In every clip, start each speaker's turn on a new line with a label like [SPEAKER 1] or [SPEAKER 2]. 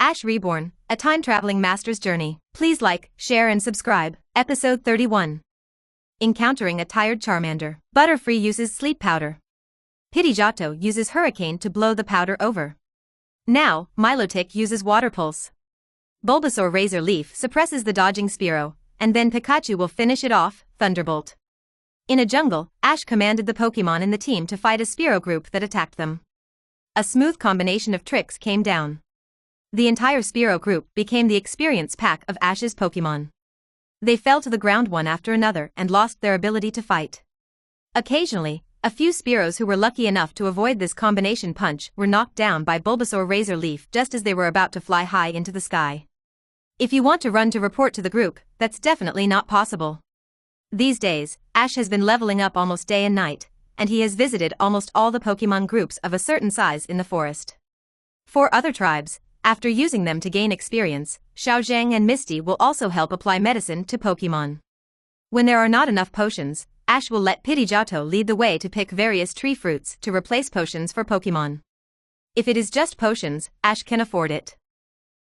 [SPEAKER 1] Ash Reborn, a time-traveling master's journey. Please like, share and subscribe. Episode 31. Encountering a tired Charmander. Butterfree uses sleep powder. Pidgeotto uses hurricane to blow the powder over. Now, Milotic uses water pulse. Bulbasaur Razor Leaf suppresses the dodging Spearow, and then Pikachu will finish it off, Thunderbolt. In a jungle, Ash commanded the Pokémon in the team to fight a Spearow group that attacked them. A smooth combination of tricks came down. The entire Spearow group became the experience pack of Ash's Pokémon. They fell to the ground one after another and lost their ability to fight. Occasionally, a few Spearows who were lucky enough to avoid this combination punch were knocked down by Bulbasaur Razor Leaf just as they were about to fly high into the sky. If you want to run to report to the group, that's definitely not possible. These days, Ash has been leveling up almost day and night, and he has visited almost all the Pokémon groups of a certain size in the forest. For other tribes, after using them to gain experience, Xiaozhang and Misty will also help apply medicine to Pokémon. When there are not enough potions, Ash will let Pidgeotto lead the way to pick various tree fruits to replace potions for Pokémon. If it is just potions, Ash can afford it.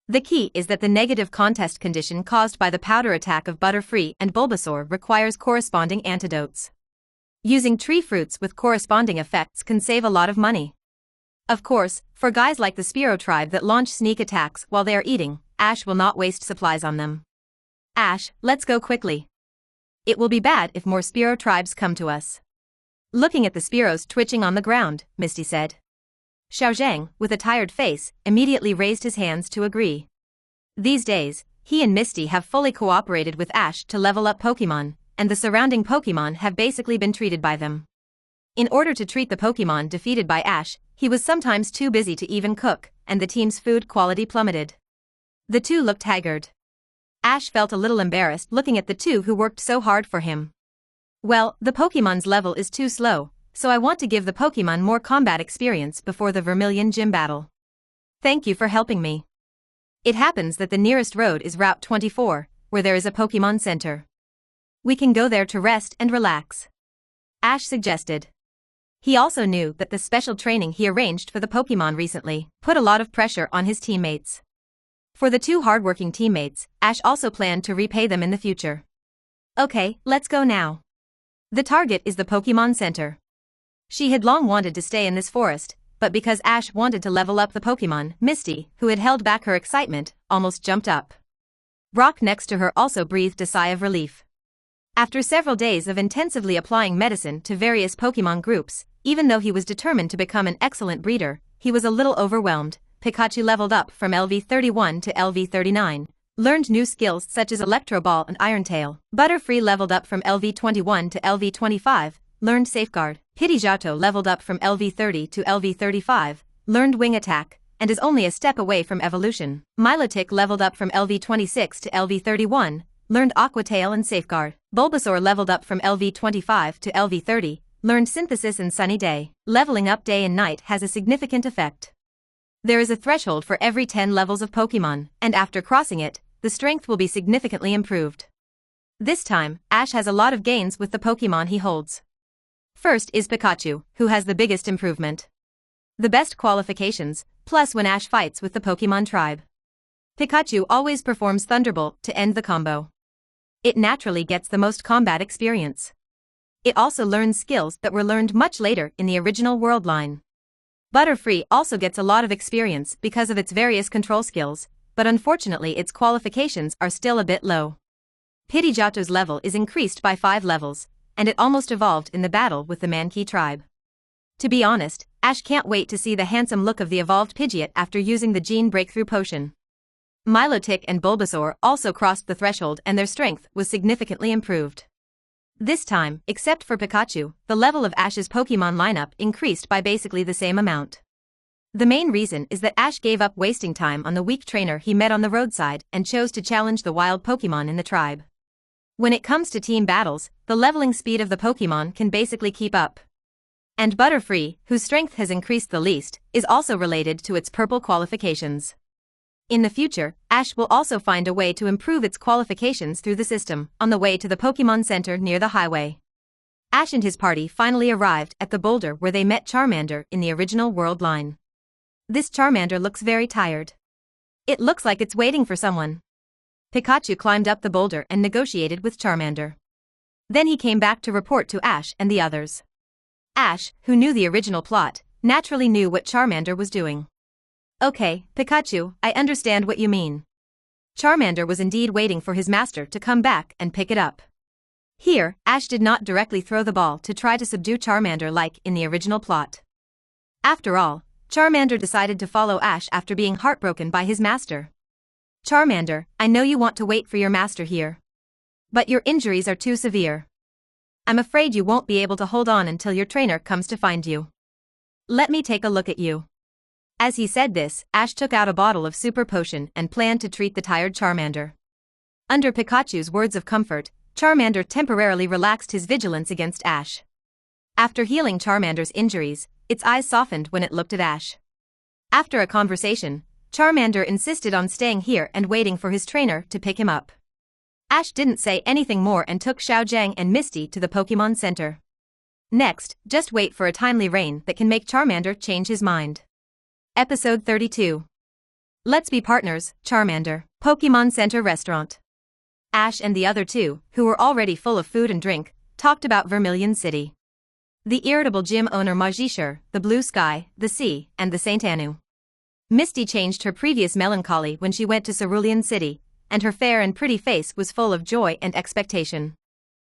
[SPEAKER 1] The key is that the negative contest condition caused by the powder attack of Butterfree and Bulbasaur requires corresponding antidotes. Using tree fruits with corresponding effects can save a lot of money. Of course, for guys like the Spearow tribe that launch sneak attacks while they are eating, Ash will not waste supplies on them. Ash, let's go quickly. It will be bad if more Spearow tribes come to us. Looking at the Spearows twitching on the ground, Misty said. Xiaozhang, with a tired face, immediately raised his hands to agree. These days, he and Misty have fully cooperated with Ash to level up Pokémon, and the surrounding Pokémon have basically been treated by them. In order to treat the Pokémon defeated by Ash, he was sometimes too busy to even cook, and the team's food quality plummeted. The two looked haggard. Ash felt a little embarrassed looking at the two who worked so hard for him. Well, the Pokémon's level is too slow, so I want to give the Pokémon more combat experience before the Vermilion Gym battle. Thank you for helping me. It happens that the nearest road is Route 24, where there is a Pokémon Center. We can go there to rest and relax. Ash suggested. He also knew that the special training he arranged for the Pokémon recently put a lot of pressure on his teammates. For the two hardworking teammates, Ash also planned to repay them in the future. Okay, let's go now. The target is the Pokémon Center. She had long wanted to stay in this forest, but because Ash wanted to level up the Pokémon, Misty, who had held back her excitement, almost jumped up. Rock next to her also breathed a sigh of relief. After several days of intensively applying medicine to various Pokémon groups, even though he was determined to become an excellent breeder, he was a little overwhelmed. Pikachu leveled up from LV 31 to LV 39, learned new skills such as Electro Ball and Iron Tail. Butterfree leveled up from LV 21 to LV 25, learned Safeguard. Pidgeotto leveled up from LV 30 to LV 35, learned Wing Attack, and is only a step away from evolution. Milotic leveled up from LV 26 to LV 31, learned Aqua Tail and Safeguard. Bulbasaur leveled up from LV 25 to LV 30, learned Synthesis and Sunny Day. Leveling up day and night has a significant effect. There is a threshold for every 10 levels of Pokémon, and after crossing it, the strength will be significantly improved. This time, Ash has a lot of gains with the Pokémon he holds. First is Pikachu, who has the biggest improvement. The best qualifications, plus when Ash fights with the Pokémon tribe. Pikachu always performs Thunderbolt to end the combo. It naturally gets the most combat experience. It also learns skills that were learned much later in the original world line. Butterfree also gets a lot of experience because of its various control skills, but unfortunately its qualifications are still a bit low. Pidgeotto's level is increased by 5 levels, and it almost evolved in the battle with the Mankey tribe. To be honest, Ash can't wait to see the handsome look of the evolved Pidgeot after using the Gene Breakthrough Potion. Milotic and Bulbasaur also crossed the threshold and their strength was significantly improved. This time, except for Pikachu, the level of Ash's Pokémon lineup increased by basically the same amount. The main reason is that Ash gave up wasting time on the weak trainer he met on the roadside and chose to challenge the wild Pokémon in the tribe. When it comes to team battles, the leveling speed of the Pokémon can basically keep up. And Butterfree, whose strength has increased the least, is also related to its purple qualifications. In the future, Ash will also find a way to improve its qualifications through the system, on the way to the Pokémon Center near the highway. Ash and his party finally arrived at the boulder where they met Charmander in the original world line. This Charmander looks very tired. It looks like it's waiting for someone. Pikachu climbed up the boulder and negotiated with Charmander. Then he came back to report to Ash and the others. Ash, who knew the original plot, naturally knew what Charmander was doing. Okay, Pikachu, I understand what you mean. Charmander was indeed waiting for his master to come back and pick it up. Here, Ash did not directly throw the ball to try to subdue Charmander like in the original plot. After all, Charmander decided to follow Ash after being heartbroken by his master. Charmander, I know you want to wait for your master here. But your injuries are too severe. I'm afraid you won't be able to hold on until your trainer comes to find you. Let me take a look at you. As he said this, Ash took out a bottle of super potion and planned to treat the tired Charmander. Under Pikachu's words of comfort, Charmander temporarily relaxed his vigilance against Ash. After healing Charmander's injuries, its eyes softened when it looked at Ash. After a conversation, Charmander insisted on staying here and waiting for his trainer to pick him up. Ash didn't say anything more and took Xiaojiang and Misty to the Pokémon Center. Next, just wait for a timely rain that can make Charmander change his mind. Episode 32. Let's be partners, Charmander. Pokémon Center Restaurant. Ash and the other two, who were already full of food and drink, talked about Vermilion City. The irritable gym owner Majishir, the blue sky, the sea, and the Saint Anew. Misty changed her previous melancholy when she went to Cerulean City, and her fair and pretty face was full of joy and expectation.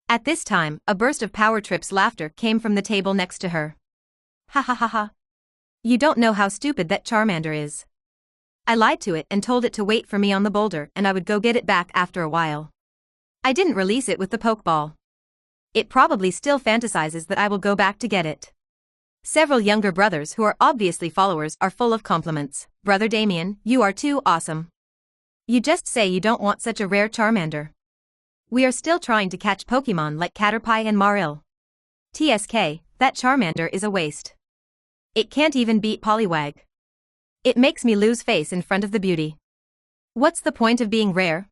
[SPEAKER 1] At this time, a burst of Power Trip's laughter came from the table next to her. Ha ha ha ha. You don't know how stupid that Charmander is. I lied to it and told it to wait for me on the boulder and I would go get it back after a while. I didn't release it with the Pokeball. It probably still fantasizes that I will go back to get it. Several younger brothers who are obviously followers are full of compliments. Brother Damien, you are too awesome. You just say you don't want such a rare Charmander. We are still trying to catch Pokemon like Caterpie and Maril. TSK, that Charmander is a waste. It can't even beat Poliwag. It makes me lose face in front of the beauty. What's the point of being rare?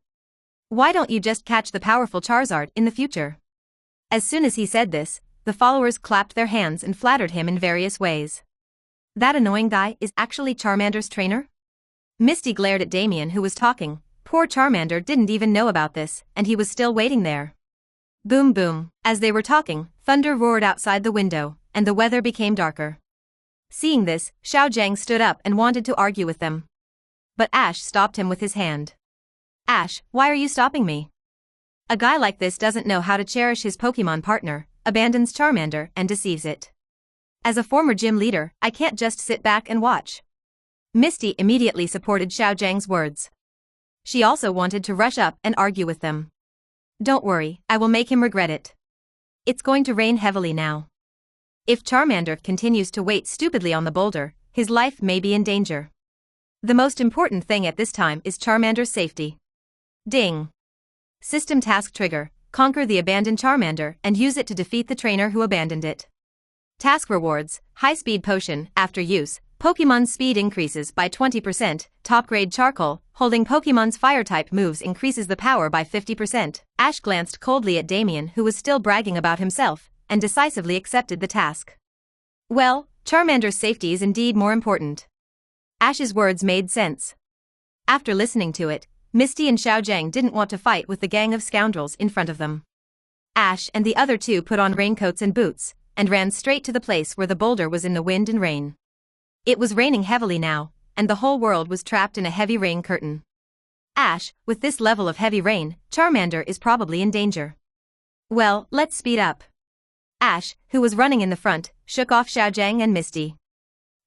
[SPEAKER 1] Why don't you just catch the powerful Charizard in the future? As soon as he said this, the followers clapped their hands and flattered him in various ways. That annoying guy is actually Charmander's trainer? Misty glared at Damien who was talking. Poor Charmander didn't even know about this, and he was still waiting there. Boom boom. As they were talking, thunder roared outside the window, and the weather became darker. Seeing this, Xiaojiang stood up and wanted to argue with them. But Ash stopped him with his hand. Ash, why are you stopping me? A guy like this doesn't know how to cherish his Pokemon partner, abandons Charmander and deceives it. As a former gym leader, I can't just sit back and watch. Misty immediately supported Xiaojiang's words. She also wanted to rush up and argue with them. Don't worry, I will make him regret it. It's going to rain heavily now. If Charmander continues to wait stupidly on the boulder, his life may be in danger. The most important thing at this time is Charmander's safety. Ding. System task trigger, conquer the abandoned Charmander and use it to defeat the trainer who abandoned it. Task rewards, high-speed potion, after use, Pokemon's speed increases by 20%, top-grade charcoal, holding Pokemon's fire-type moves increases the power by 50%. Ash glanced coldly at Damien who was still bragging about himself, and decisively accepted the task. Well, Charmander's safety is indeed more important. Ash's words made sense. After listening to it, Misty and Xiaojiang didn't want to fight with the gang of scoundrels in front of them. Ash and the other two put on raincoats and boots, and ran straight to the place where the boulder was in the wind and rain. It was raining heavily now, and the whole world was trapped in a heavy rain curtain. Ash, with this level of heavy rain, Charmander is probably in danger. Well, let's speed up. Ash, who was running in the front, shook off Xiaojiang and Misty.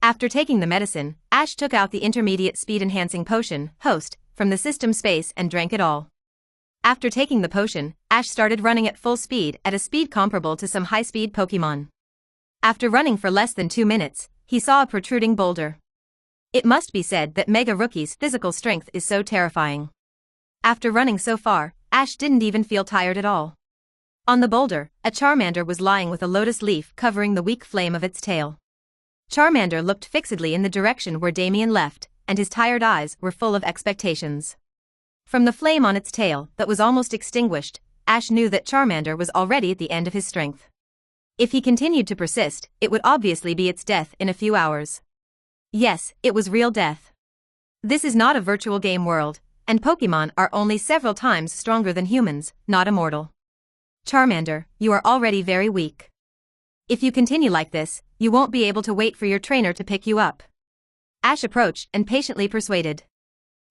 [SPEAKER 1] After taking the medicine, Ash took out the intermediate speed-enhancing potion, Host, from the system space and drank it all. After taking the potion, Ash started running at full speed at a speed comparable to some high-speed Pokemon. After running for less than 2 minutes, he saw a protruding boulder. It must be said that Mega Rookie's physical strength is so terrifying. After running so far, Ash didn't even feel tired at all. On the boulder, a Charmander was lying with a lotus leaf covering the weak flame of its tail. Charmander looked fixedly in the direction where Damien left, and his tired eyes were full of expectations. From the flame on its tail that was almost extinguished, Ash knew that Charmander was already at the end of his strength. If he continued to persist, it would obviously be its death in a few hours. Yes, it was real death. This is not a virtual game world, and Pokémon are only several times stronger than humans, not immortal. Charmander, you are already very weak. If you continue like this, you won't be able to wait for your trainer to pick you up. Ash approached and patiently persuaded.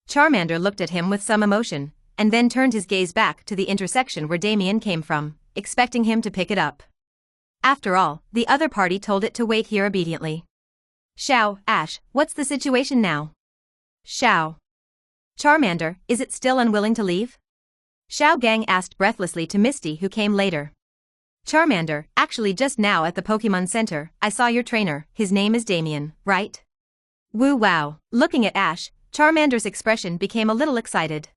[SPEAKER 1] Charmander looked at him with some emotion, and then turned his gaze back to the intersection where Damien came from, expecting him to pick it up. After all, the other party told it to wait here obediently. Xiao, Ash, what's the situation now? Xiao. Charmander, is it still unwilling to leave? Xiao Gang asked breathlessly to Misty, who came later. Charmander, actually just now at the Pokémon Center, I saw your trainer, his name is Damien, right? Woo wow. Looking at Ash, Charmander's expression became a little excited.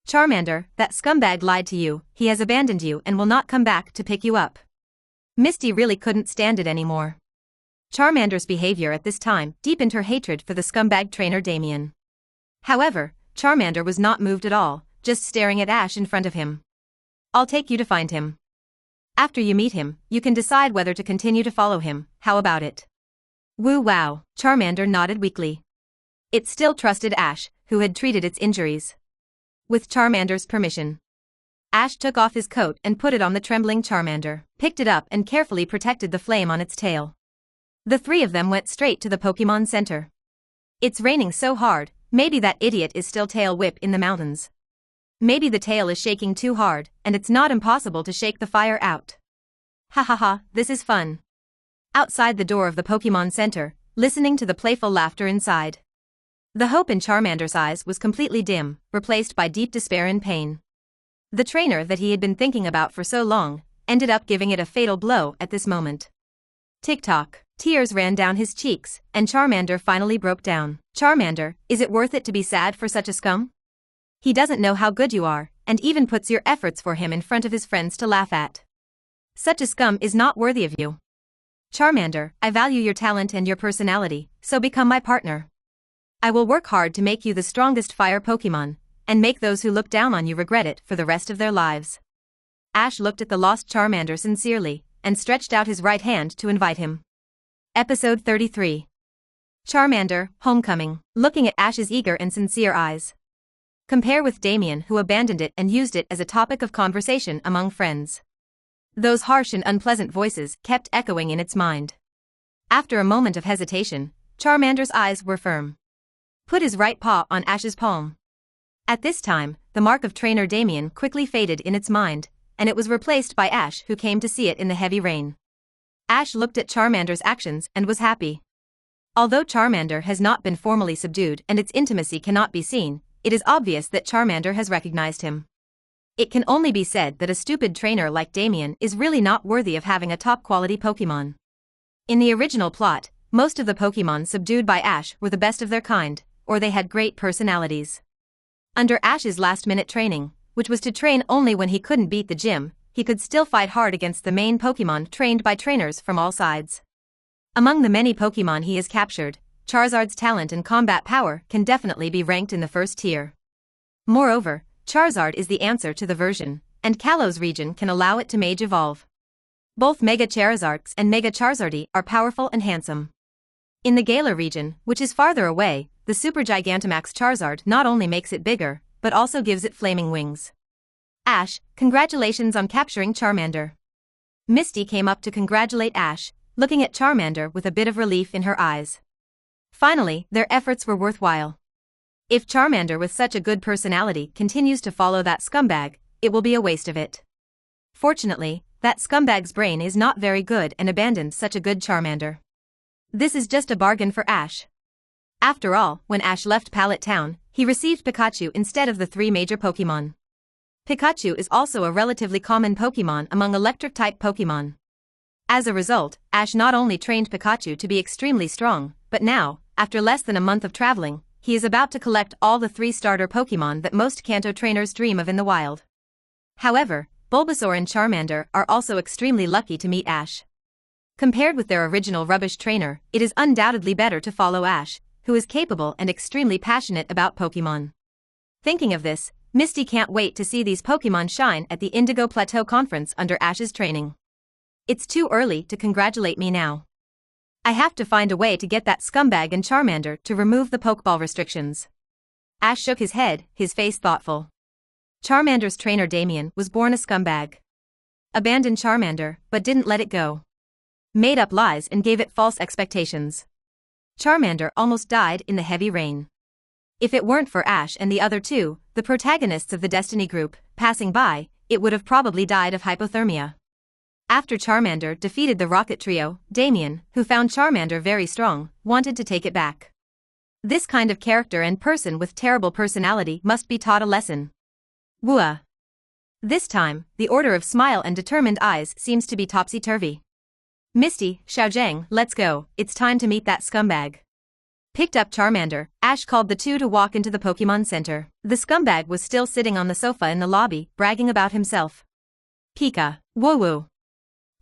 [SPEAKER 1] Charmander, that scumbag lied to you, he has abandoned you and will not come back to pick you up. Misty really couldn't stand it anymore. Charmander's behavior at this time deepened her hatred for the scumbag trainer Damien. However, Charmander was not moved at all, just staring at Ash in front of him. I'll take you to find him. After you meet him, you can decide whether to continue to follow him, how about it? Woo wow, Charmander nodded weakly. It still trusted Ash, who had treated its injuries. With Charmander's permission, Ash took off his coat and put it on the trembling Charmander, picked it up and carefully protected the flame on its tail. The three of them went straight to the Pokémon Center. It's raining so hard, maybe that idiot is still tail whip in the mountains. Maybe the tail is shaking too hard, and it's not impossible to shake the fire out. Ha ha ha, this is fun. Outside the door of the Pokémon Center, listening to the playful laughter inside. The hope in Charmander's eyes was completely dim, replaced by deep despair and pain. The trainer that he had been thinking about for so long, ended up giving it a fatal blow at this moment. Tick-tock, tears ran down his cheeks, and Charmander finally broke down. Charmander, is it worth it to be sad for such a scum? He doesn't know how good you are, and even puts your efforts for him in front of his friends to laugh at. Such a scum is not worthy of you. Charmander, I value your talent and your personality, so become my partner. I will work hard to make you the strongest fire Pokémon, and make those who look down on you regret it for the rest of their lives. Ash looked at the lost Charmander sincerely, and stretched out his right hand to invite him. Episode 33. Charmander, Homecoming, looking at Ash's eager and sincere eyes. Compare with Damien, who abandoned it and used it as a topic of conversation among friends. Those harsh and unpleasant voices kept echoing in its mind. After a moment of hesitation, Charmander's eyes were firm. Put his right paw on Ash's palm. At this time, the mark of trainer Damien quickly faded in its mind, and it was replaced by Ash, who came to see it in the heavy rain. Ash looked at Charmander's actions and was happy. Although Charmander has not been formally subdued and its intimacy cannot be seen, it is obvious that Charmander has recognized him. It can only be said that a stupid trainer like Damien is really not worthy of having a top-quality Pokémon. In the original plot, most of the Pokémon subdued by Ash were the best of their kind, or they had great personalities. Under Ash's last-minute training, which was to train only when he couldn't beat the gym, he could still fight hard against the main Pokémon trained by trainers from all sides. Among the many Pokémon he has captured, Charizard's talent and combat power can definitely be ranked in the first tier. Moreover, Charizard is the answer to the version, and Kanto Region can allow it to Mage evolve. Both Mega Charizards and Mega Charizardy are powerful and handsome. In the Galar region, which is farther away, the Super Gigantamax Charizard not only makes it bigger, but also gives it flaming wings. Ash, congratulations on capturing Charmander. Misty came up to congratulate Ash, looking at Charmander with a bit of relief in her eyes. Finally, their efforts were worthwhile. If Charmander with such a good personality continues to follow that scumbag, it will be a waste of it. Fortunately, that scumbag's brain is not very good and abandoned such a good Charmander. This is just a bargain for Ash. After all, when Ash left Pallet Town, he received Pikachu instead of the 3 major Pokémon. Pikachu is also a relatively common Pokémon among electric-type Pokémon. As a result, Ash not only trained Pikachu to be extremely strong, but now, after less than a month of traveling, he is about to collect all the 3 starter Pokémon that most Kanto trainers dream of in the wild. However, Bulbasaur and Charmander are also extremely lucky to meet Ash. Compared with their original rubbish trainer, it is undoubtedly better to follow Ash, who is capable and extremely passionate about Pokémon. Thinking of this, Misty can't wait to see these Pokémon shine at the Indigo Plateau Conference under Ash's training. It's too early to congratulate me now. I have to find a way to get that scumbag and Charmander to remove the Pokeball restrictions. Ash shook his head, his face thoughtful. Charmander's trainer Damien was born a scumbag. Abandoned Charmander, but didn't let it go. Made up lies and gave it false expectations. Charmander almost died in the heavy rain. If it weren't for Ash and the other two, the protagonists of the Destiny group, passing by, it would have probably died of hypothermia. After Charmander defeated the Rocket Trio, Damien, who found Charmander very strong, wanted to take it back. This kind of character and person with terrible personality must be taught a lesson. Wooah. This time, the order of smile and determined eyes seems to be topsy-turvy. Misty, Xiaojang, let's go, it's time to meet that scumbag. Picked up Charmander, Ash called the two to walk into the Pokémon Center. The scumbag was still sitting on the sofa in the lobby, bragging about himself. Pika, woo-woo.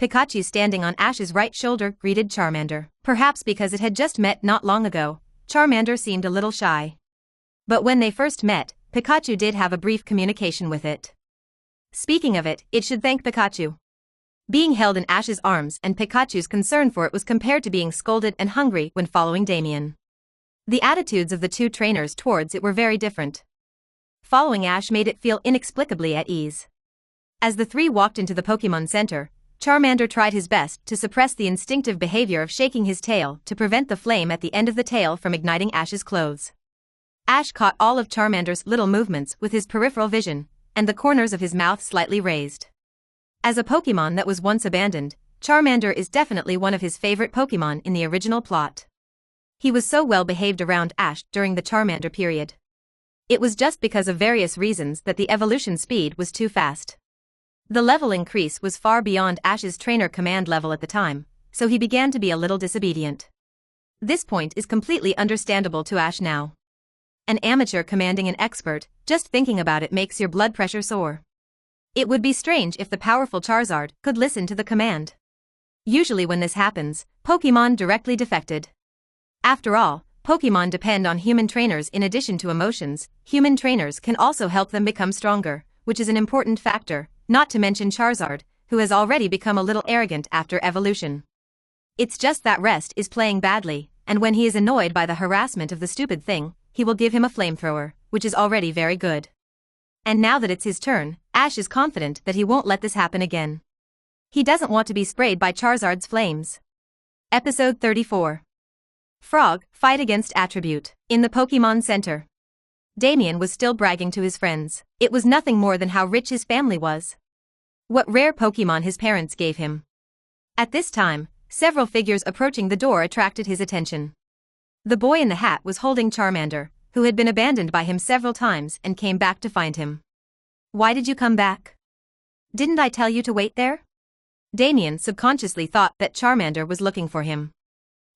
[SPEAKER 1] Pikachu standing on Ash's right shoulder greeted Charmander. Perhaps because it had just met not long ago, Charmander seemed a little shy. But when they first met, Pikachu did have a brief communication with it. Speaking of it, it should thank Pikachu. Being held in Ash's arms and Pikachu's concern for it was compared to being scolded and hungry when following Damien. The attitudes of the two trainers towards it were very different. Following Ash made it feel inexplicably at ease. As the three walked into the Pokémon Center, Charmander tried his best to suppress the instinctive behavior of shaking his tail to prevent the flame at the end of the tail from igniting Ash's clothes. Ash caught all of Charmander's little movements with his peripheral vision, and the corners of his mouth slightly raised. As a Pokémon that was once abandoned, Charmander is definitely one of his favorite Pokémon in the original plot. He was so well behaved around Ash during the Charmander period. It was just because of various reasons that the evolution speed was too fast. The level increase was far beyond Ash's trainer command level at the time, so he began to be a little disobedient. This point is completely understandable to Ash now. An amateur commanding an expert, just thinking about it makes your blood pressure soar. It would be strange if the powerful Charizard could listen to the command. Usually when this happens, Pokémon directly defected. After all, Pokémon depend on human trainers. In addition to emotions, human trainers can also help them become stronger, which is an important factor, not to mention Charizard, who has already become a little arrogant after evolution. It's just that Rest is playing badly, and when he is annoyed by the harassment of the stupid thing, he will give him a flamethrower, which is already very good. And now that it's his turn, Ash is confident that he won't let this happen again. He doesn't want to be sprayed by Charizard's flames. Episode 34. Frog, Fight Against Attribute. In the Pokémon Center. Damien was still bragging to his friends. It was nothing more than how rich his family was. What rare Pokémon his parents gave him. At this time, several figures approaching the door attracted his attention. The boy in the hat was holding Charmander, who had been abandoned by him several times and came back to find him. Why did you come back? Didn't I tell you to wait there? Damien subconsciously thought that Charmander was looking for him.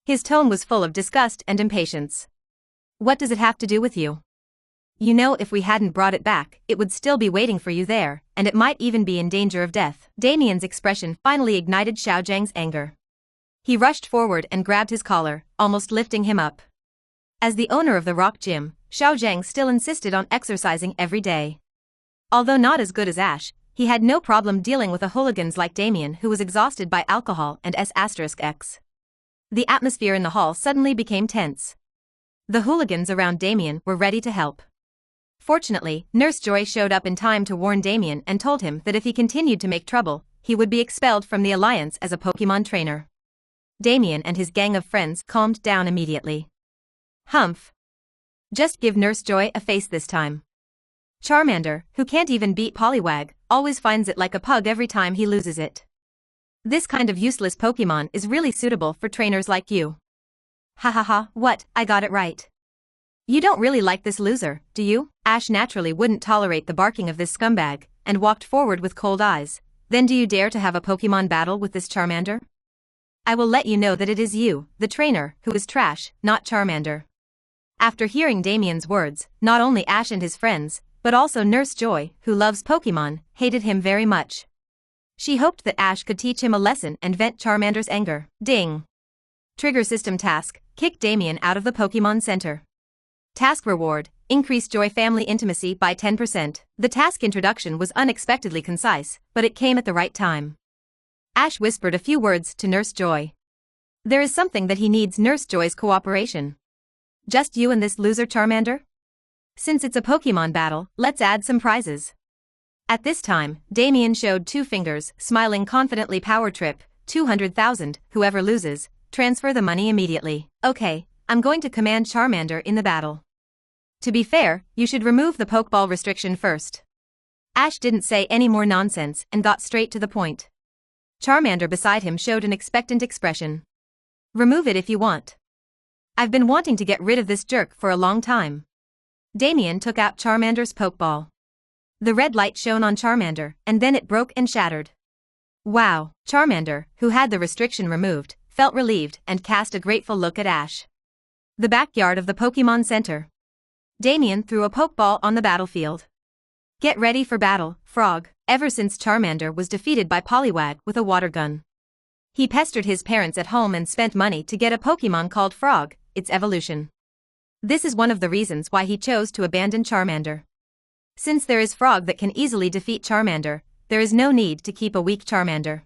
[SPEAKER 1] His tone was full of disgust and impatience. What does it have to do with you? You know, if we hadn't brought it back, it would still be waiting for you there, and it might even be in danger of death. Damien's expression finally ignited Xiaojang's anger. He rushed forward and grabbed his collar, almost lifting him up. As the owner of the rock gym, Xiaojang still insisted on exercising every day. Although not as good as Ash, he had no problem dealing with a hooligans like Damien who was exhausted by alcohol and S**X. The atmosphere in the hall suddenly became tense. The hooligans around Damien were ready to help. Fortunately, Nurse Joy showed up in time to warn Damien and told him that if he continued to make trouble, he would be expelled from the Alliance as a Pokémon trainer. Damien and his gang of friends calmed down immediately. Humph. Just give Nurse Joy a face this time. Charmander, who can't even beat Poliwag, always finds it like a pug every time he loses it. This kind of useless Pokémon is really suitable for trainers like you. Ha ha ha, what, I got it right. You don't really like this loser, do you? Ash naturally wouldn't tolerate the barking of this scumbag, and walked forward with cold eyes. Then do you dare to have a Pokémon battle with this Charmander? I will let you know that it is you, the trainer, who is trash, not Charmander. After hearing Damien's words, not only Ash and his friends, but also Nurse Joy, who loves Pokémon, hated him very much. She hoped that Ash could teach him a lesson and vent Charmander's anger. Ding! Trigger system task, kick Damien out of the Pokémon Center. Task reward, increase Joy family intimacy by 10%. The task introduction was unexpectedly concise, but it came at the right time. Ash whispered a few words to Nurse Joy. There is something that he needs Nurse Joy's cooperation. Just you and this loser Charmander? Since it's a Pokémon battle, let's add some prizes. At this time, Damien showed 2 fingers, smiling confidently. Power trip, 200,000, whoever loses, transfer the money immediately. Okay, I'm going to command Charmander in the battle. To be fair, you should remove the Pokeball restriction first. Ash didn't say any more nonsense and got straight to the point. Charmander beside him showed an expectant expression. Remove it if you want. I've been wanting to get rid of this jerk for a long time. Damien took out Charmander's Pokeball. The red light shone on Charmander, and then it broke and shattered. Wow! Charmander, who had the restriction removed, felt relieved and cast a grateful look at Ash. The backyard of the Pokémon Center. Damien threw a Pokeball on the battlefield. Get ready for battle, Frog. Ever since Charmander was defeated by Poliwag with a water gun, he pestered his parents at home and spent money to get a Pokémon called Frog, its evolution. This is one of the reasons why he chose to abandon Charmander. Since there is Frog that can easily defeat Charmander, there is no need to keep a weak Charmander.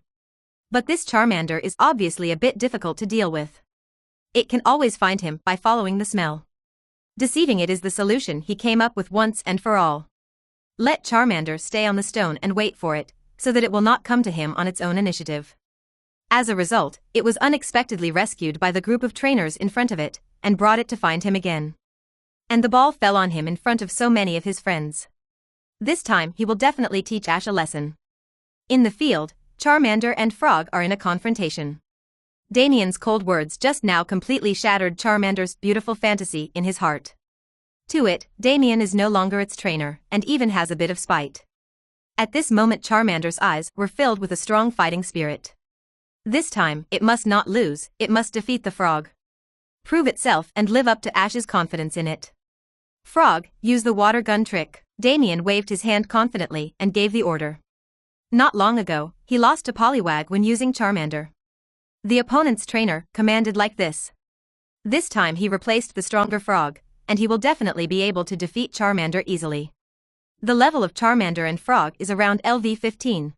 [SPEAKER 1] But this Charmander is obviously a bit difficult to deal with. It can always find him by following the smell. Deceiving it is the solution he came up with once and for all. Let Charmander stay on the stone and wait for it, so that it will not come to him on its own initiative. As a result, it was unexpectedly rescued by the group of trainers in front of it, and brought it to find him again. And the ball fell on him in front of so many of his friends. This time he will definitely teach Ash a lesson. In the field, Charmander and Frog are in a confrontation. Damien's cold words just now completely shattered Charmander's beautiful fantasy in his heart. To it, Damien is no longer its trainer, and even has a bit of spite. At this moment Charmander's eyes were filled with a strong fighting spirit. This time, it must not lose, it must defeat the Frog. Prove itself and live up to Ash's confidence in it. Frog, use the water gun trick. Damien waved his hand confidently and gave the order. Not long ago, he lost to Poliwag when using Charmander. The opponent's trainer commanded like this. This time he replaced the stronger Frog, and he will definitely be able to defeat Charmander easily. The level of Charmander and Frog is around LV 15.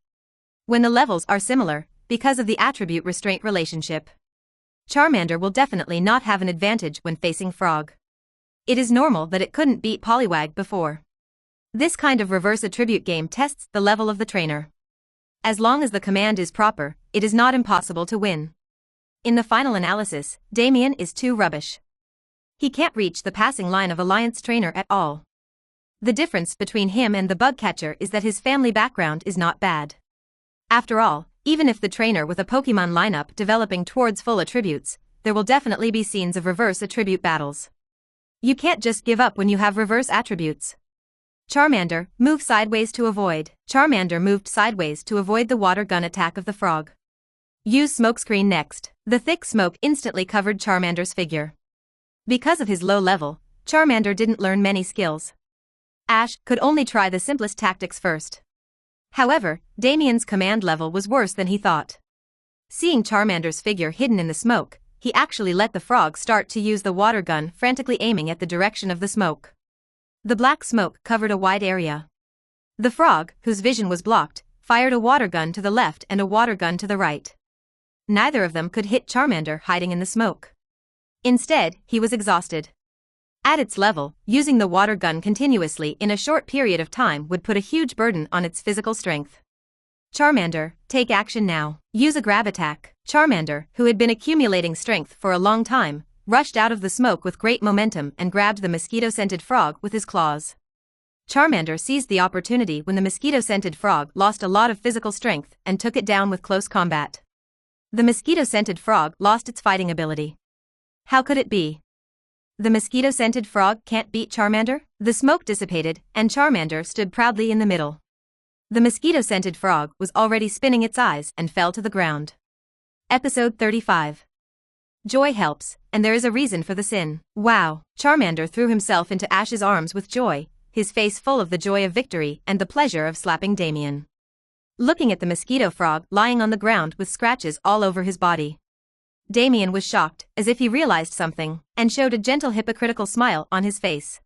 [SPEAKER 1] When the levels are similar, because of the attribute restraint relationship, Charmander will definitely not have an advantage when facing Frog. It is normal that it couldn't beat Poliwag before. This kind of reverse attribute game tests the level of the trainer. As long as the command is proper, it is not impossible to win. In the final analysis, Damien is too rubbish. He can't reach the passing line of Alliance trainer at all. The difference between him and the bug catcher is that his family background is not bad. After all, even if the trainer with a Pokémon lineup developing towards full attributes, there will definitely be scenes of reverse attribute battles. You can't just give up when you have reverse attributes. Charmander, move sideways to avoid. Charmander moved sideways to avoid the water gun attack of the Frog. Use smokescreen next. The thick smoke instantly covered Charmander's figure. Because of his low level, Charmander didn't learn many skills. Ash could only try the simplest tactics first. However, Damien's command level was worse than he thought. Seeing Charmander's figure hidden in the smoke, he actually let the Frog start to use the water gun, frantically aiming at the direction of the smoke. The black smoke covered a wide area. The Frog, whose vision was blocked, fired a water gun to the left and a water gun to the right. Neither of them could hit Charmander hiding in the smoke. Instead, he was exhausted. At its level, using the water gun continuously in a short period of time would put a huge burden on its physical strength. Charmander, take action now. Use a grab attack. Charmander, who had been accumulating strength for a long time, rushed out of the smoke with great momentum and grabbed the mosquito-scented Frog with his claws. Charmander seized the opportunity when the mosquito-scented Frog lost a lot of physical strength and took it down with close combat. The mosquito-scented Frog lost its fighting ability. How could it be? The mosquito-scented Frog can't beat Charmander? The smoke dissipated, and Charmander stood proudly in the middle. The mosquito-scented Frog was already spinning its eyes and fell to the ground. Episode 35. Joy helps, and there is a reason for the sin. Wow! Charmander threw himself into Ash's arms with joy, his face full of the joy of victory and the pleasure of slapping Damien. Looking at the mosquito frog lying on the ground with scratches all over his body, Damien was shocked, as if he realized something, and showed a gentle hypocritical smile on his face.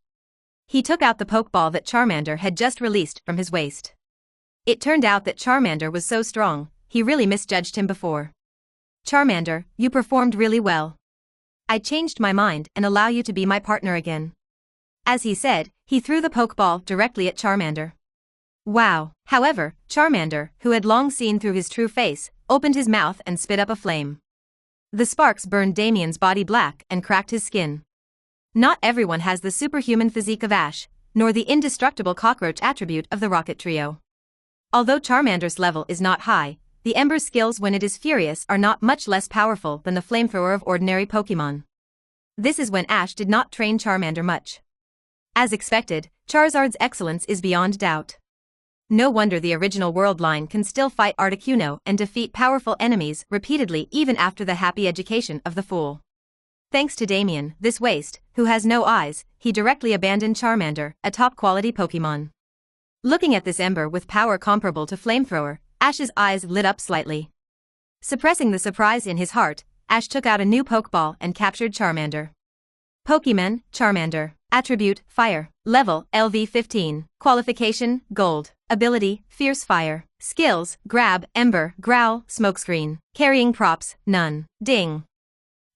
[SPEAKER 1] He took out the Pokeball that Charmander had just released from his waist. It turned out that Charmander was so strong, he really misjudged him before. Charmander, you performed really well. I changed my mind and allow you to be my partner again. As he said, he threw the Pokeball directly at Charmander. Wow! However, Charmander, who had long seen through his true face, opened his mouth and spit up a flame. The sparks burned Damien's body black and cracked his skin. Not everyone has the superhuman physique of Ash, nor the indestructible cockroach attribute of the Rocket Trio. Although Charmander's level is not high, the Ember's skills when it is furious are not much less powerful than the flamethrower of ordinary Pokémon. This is when Ash did not train Charmander much. As expected, Charizard's excellence is beyond doubt. No wonder the original world line can still fight Articuno and defeat powerful enemies repeatedly even after the happy education of the fool. Thanks to Damien, this waste, who has no eyes, he directly abandoned Charmander, a top-quality Pokémon. Looking at this Ember with power comparable to Flamethrower, Ash's eyes lit up slightly. Suppressing the surprise in his heart, Ash took out a new Pokeball and captured Charmander. Pokémon, Charmander. Attribute, Fire. Level, LV 15. Qualification, Gold. Ability, Fierce Fire. Skills, Grab, Ember, Growl, Smokescreen. Carrying props, none. Ding.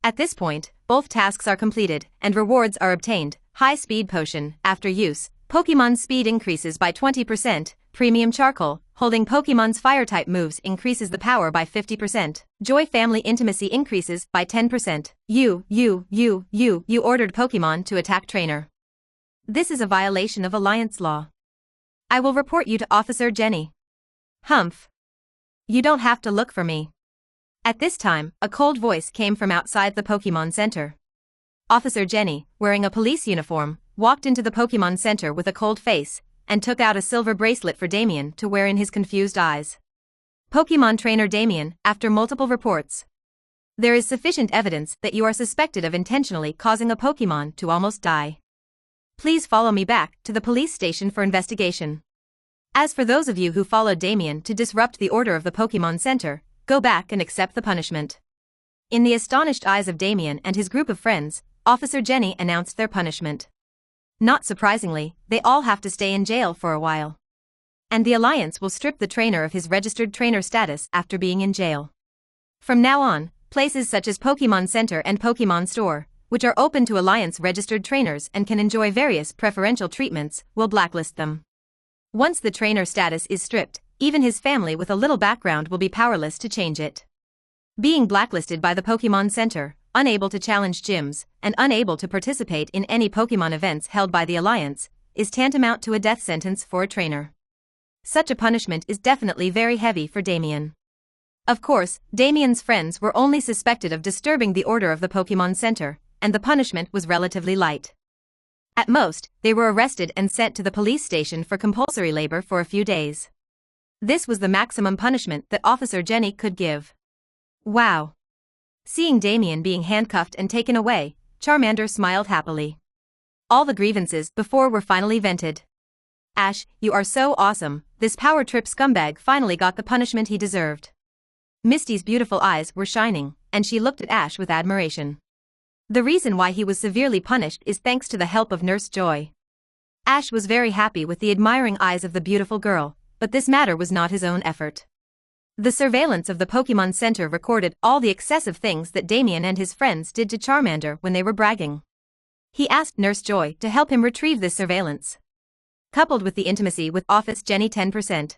[SPEAKER 1] At this point, both tasks are completed, and rewards are obtained. High Speed Potion. After use, Pokémon's speed increases by 20%. Premium Charcoal. Holding Pokémon's Fire-type moves increases the power by 50%. Joy Family Intimacy increases by 10%. You ordered Pokémon to attack trainer. This is a violation of Alliance law. I will report you to Officer Jenny. Humph. You don't have to look for me. At this time, a cold voice came from outside the Pokémon Center. Officer Jenny, wearing a police uniform, walked into the Pokémon Center with a cold face, and took out a silver bracelet for Damien to wear in his confused eyes. Pokémon Trainer Damien, after multiple reports. There is sufficient evidence that you are suspected of intentionally causing a Pokémon to almost die. Please follow me back to the police station for investigation. As for those of you who followed Damien to disrupt the order of the Pokémon Center, go back and accept the punishment. In the astonished eyes of Damien and his group of friends, Officer Jenny announced their punishment. Not surprisingly, they all have to stay in jail for a while. And the Alliance will strip the trainer of his registered trainer status after being in jail. From now on, places such as Pokémon Center and Pokémon Store, which are open to Alliance-registered trainers and can enjoy various preferential treatments, will blacklist them. Once the trainer status is stripped, even his family with a little background will be powerless to change it. Being blacklisted by the Pokémon Center, unable to challenge gyms, and unable to participate in any Pokémon events held by the Alliance, is tantamount to a death sentence for a trainer. Such a punishment is definitely very heavy for Damien. Of course, Damien's friends were only suspected of disturbing the order of the Pokémon Center, and the punishment was relatively light. At most, they were arrested and sent to the police station for compulsory labor for a few days. This was the maximum punishment that Officer Jenny could give. Wow! Seeing Damien being handcuffed and taken away, Charmander smiled happily. All the grievances before were finally vented. Ash, you are so awesome, this power trip scumbag finally got the punishment he deserved. Misty's beautiful eyes were shining, and she looked at Ash with admiration. The reason why he was severely punished is thanks to the help of Nurse Joy. Ash was very happy with the admiring eyes of the beautiful girl, but this matter was not his own effort. The surveillance of the Pokémon Center recorded all the excessive things that Damien and his friends did to Charmander when they were bragging. He asked Nurse Joy to help him retrieve this surveillance. Coupled with the intimacy with Officer Jenny 10%.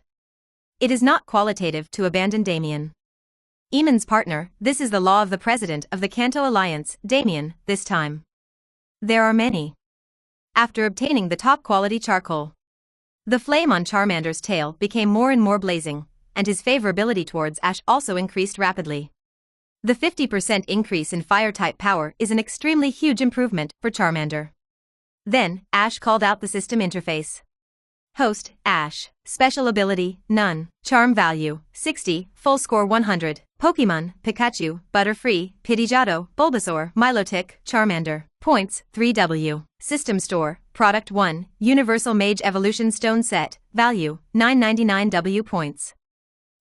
[SPEAKER 1] It is not qualitative to abandon Damien. Eamon's partner, this is the law of the president of the Kanto Alliance, Damien, this time. There are many. After obtaining the top-quality charcoal, the flame on Charmander's tail became more and more blazing, and his favorability towards Ash also increased rapidly. The 50% increase in fire-type power is an extremely huge improvement for Charmander. Then, Ash called out the system interface. Host, Ash. Special ability, none. Charm value, 60. Full score 100. Pokémon, Pikachu, Butterfree, Pidgeotto, Bulbasaur, Milotic, Charmander. Points, 3W. System store, Product 1, Universal Mage Evolution Stone Set, value, 999W points.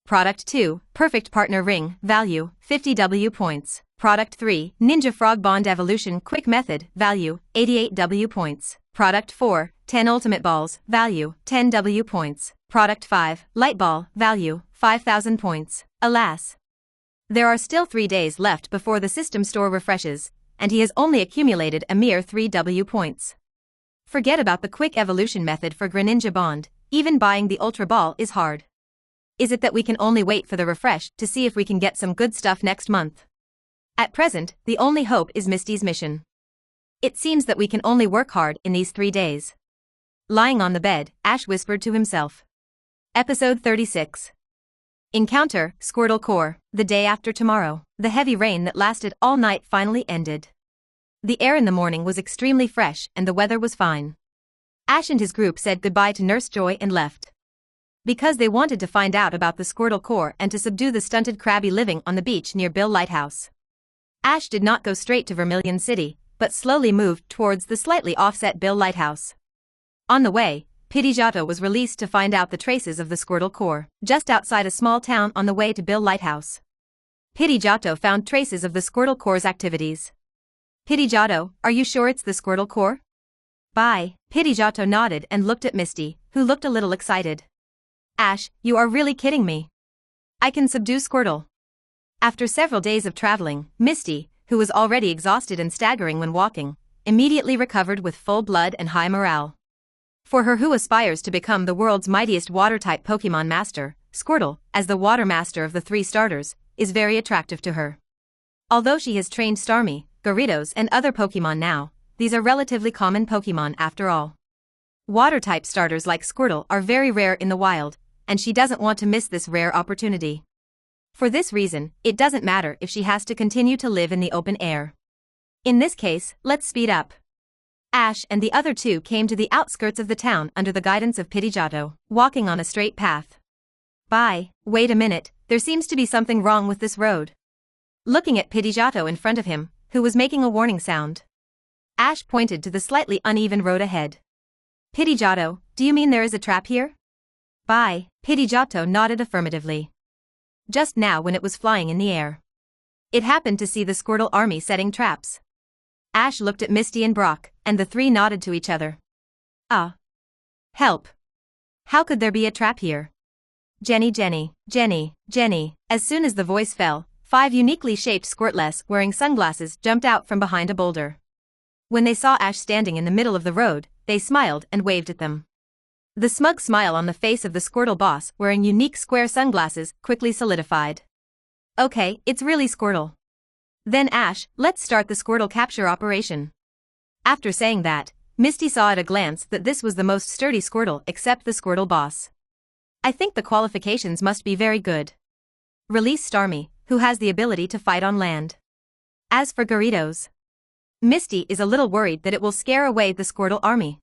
[SPEAKER 1] Product 2, Perfect Partner Ring, value, 50W points. Product 3, Ninja Frog Bond Evolution Quick Method, value, 88W points. Product 4, 10 Ultimate Balls, value, 10W points. Product 5, Light Ball, value, 5,000 points. Alas! There are still 3 days left before the system store refreshes, and he has only accumulated a mere 3W points. Forget about the quick evolution method for Greninja Bond, even buying the Ultra Ball is hard. Is it that we can only wait for the refresh to see if we can get some good stuff next month? At present, the only hope is Misty's mission. It seems that we can only work hard in these 3 days. Lying on the bed, Ash whispered to himself. Episode 36. Encounter, Squirtle Core, the day after tomorrow. The heavy rain that lasted all night finally ended. The air in the morning was extremely fresh and the weather was fine. Ash and his group said goodbye to Nurse Joy and left. Because they wanted to find out about the Squirtle Core and to subdue the stunted Krabby living on the beach near Bill Lighthouse. Ash did not go straight to Vermilion City, but slowly moved towards the slightly offset Bill Lighthouse. On the way, Pidgeotto was released to find out the traces of the Squirtle Core, just outside a small town on the way to Bill Lighthouse. Pidgeotto found traces of the Squirtle Core's activities. Pidgeotto, are you sure it's the Squirtle Core? Bye. Pidgeotto nodded and looked at Misty, who looked a little excited. Ash, you are really kidding me. I can subdue Squirtle. After several days of traveling, Misty, who was already exhausted and staggering when walking, immediately recovered with full blood and high morale. For her who aspires to become the world's mightiest water-type Pokémon Master, Squirtle, as the Water Master of the 3 starters, is very attractive to her. Although she has trained Starmie, Gyarados and other Pokémon now, these are relatively common Pokémon after all. Water-type starters like Squirtle are very rare in the wild, and she doesn't want to miss this rare opportunity. For this reason, it doesn't matter if she has to continue to live in the open air. In this case, let's speed up. Ash and the other 2 came to the outskirts of the town under the guidance of Pidgeotto, walking on a straight path. Bye, wait a minute, there seems to be something wrong with this road. Looking at Pidgeotto in front of him, who was making a warning sound. Ash pointed to the slightly uneven road ahead. Pidgeotto, do you mean there is a trap here? Bye, Pidgeotto nodded affirmatively. Just now when it was flying in the air. It happened to see the Squirtle army setting traps. Ash looked at Misty and Brock, and the 3 nodded to each other. Ah. Help. How could there be a trap here? Jenny. As soon as the voice fell, 5 uniquely shaped Squirtless wearing sunglasses jumped out from behind a boulder. When they saw Ash standing in the middle of the road, they smiled and waved at them. The smug smile on the face of the Squirtle boss wearing unique square sunglasses quickly solidified. Okay, it's really Squirtle. Then Ash, let's start the Squirtle capture operation. After saying that, Misty saw at a glance that this was the most sturdy Squirtle except the Squirtle boss. I think the qualifications must be very good. Release Starmie, who has the ability to fight on land. As for Gyarados, Misty is a little worried that it will scare away the Squirtle army.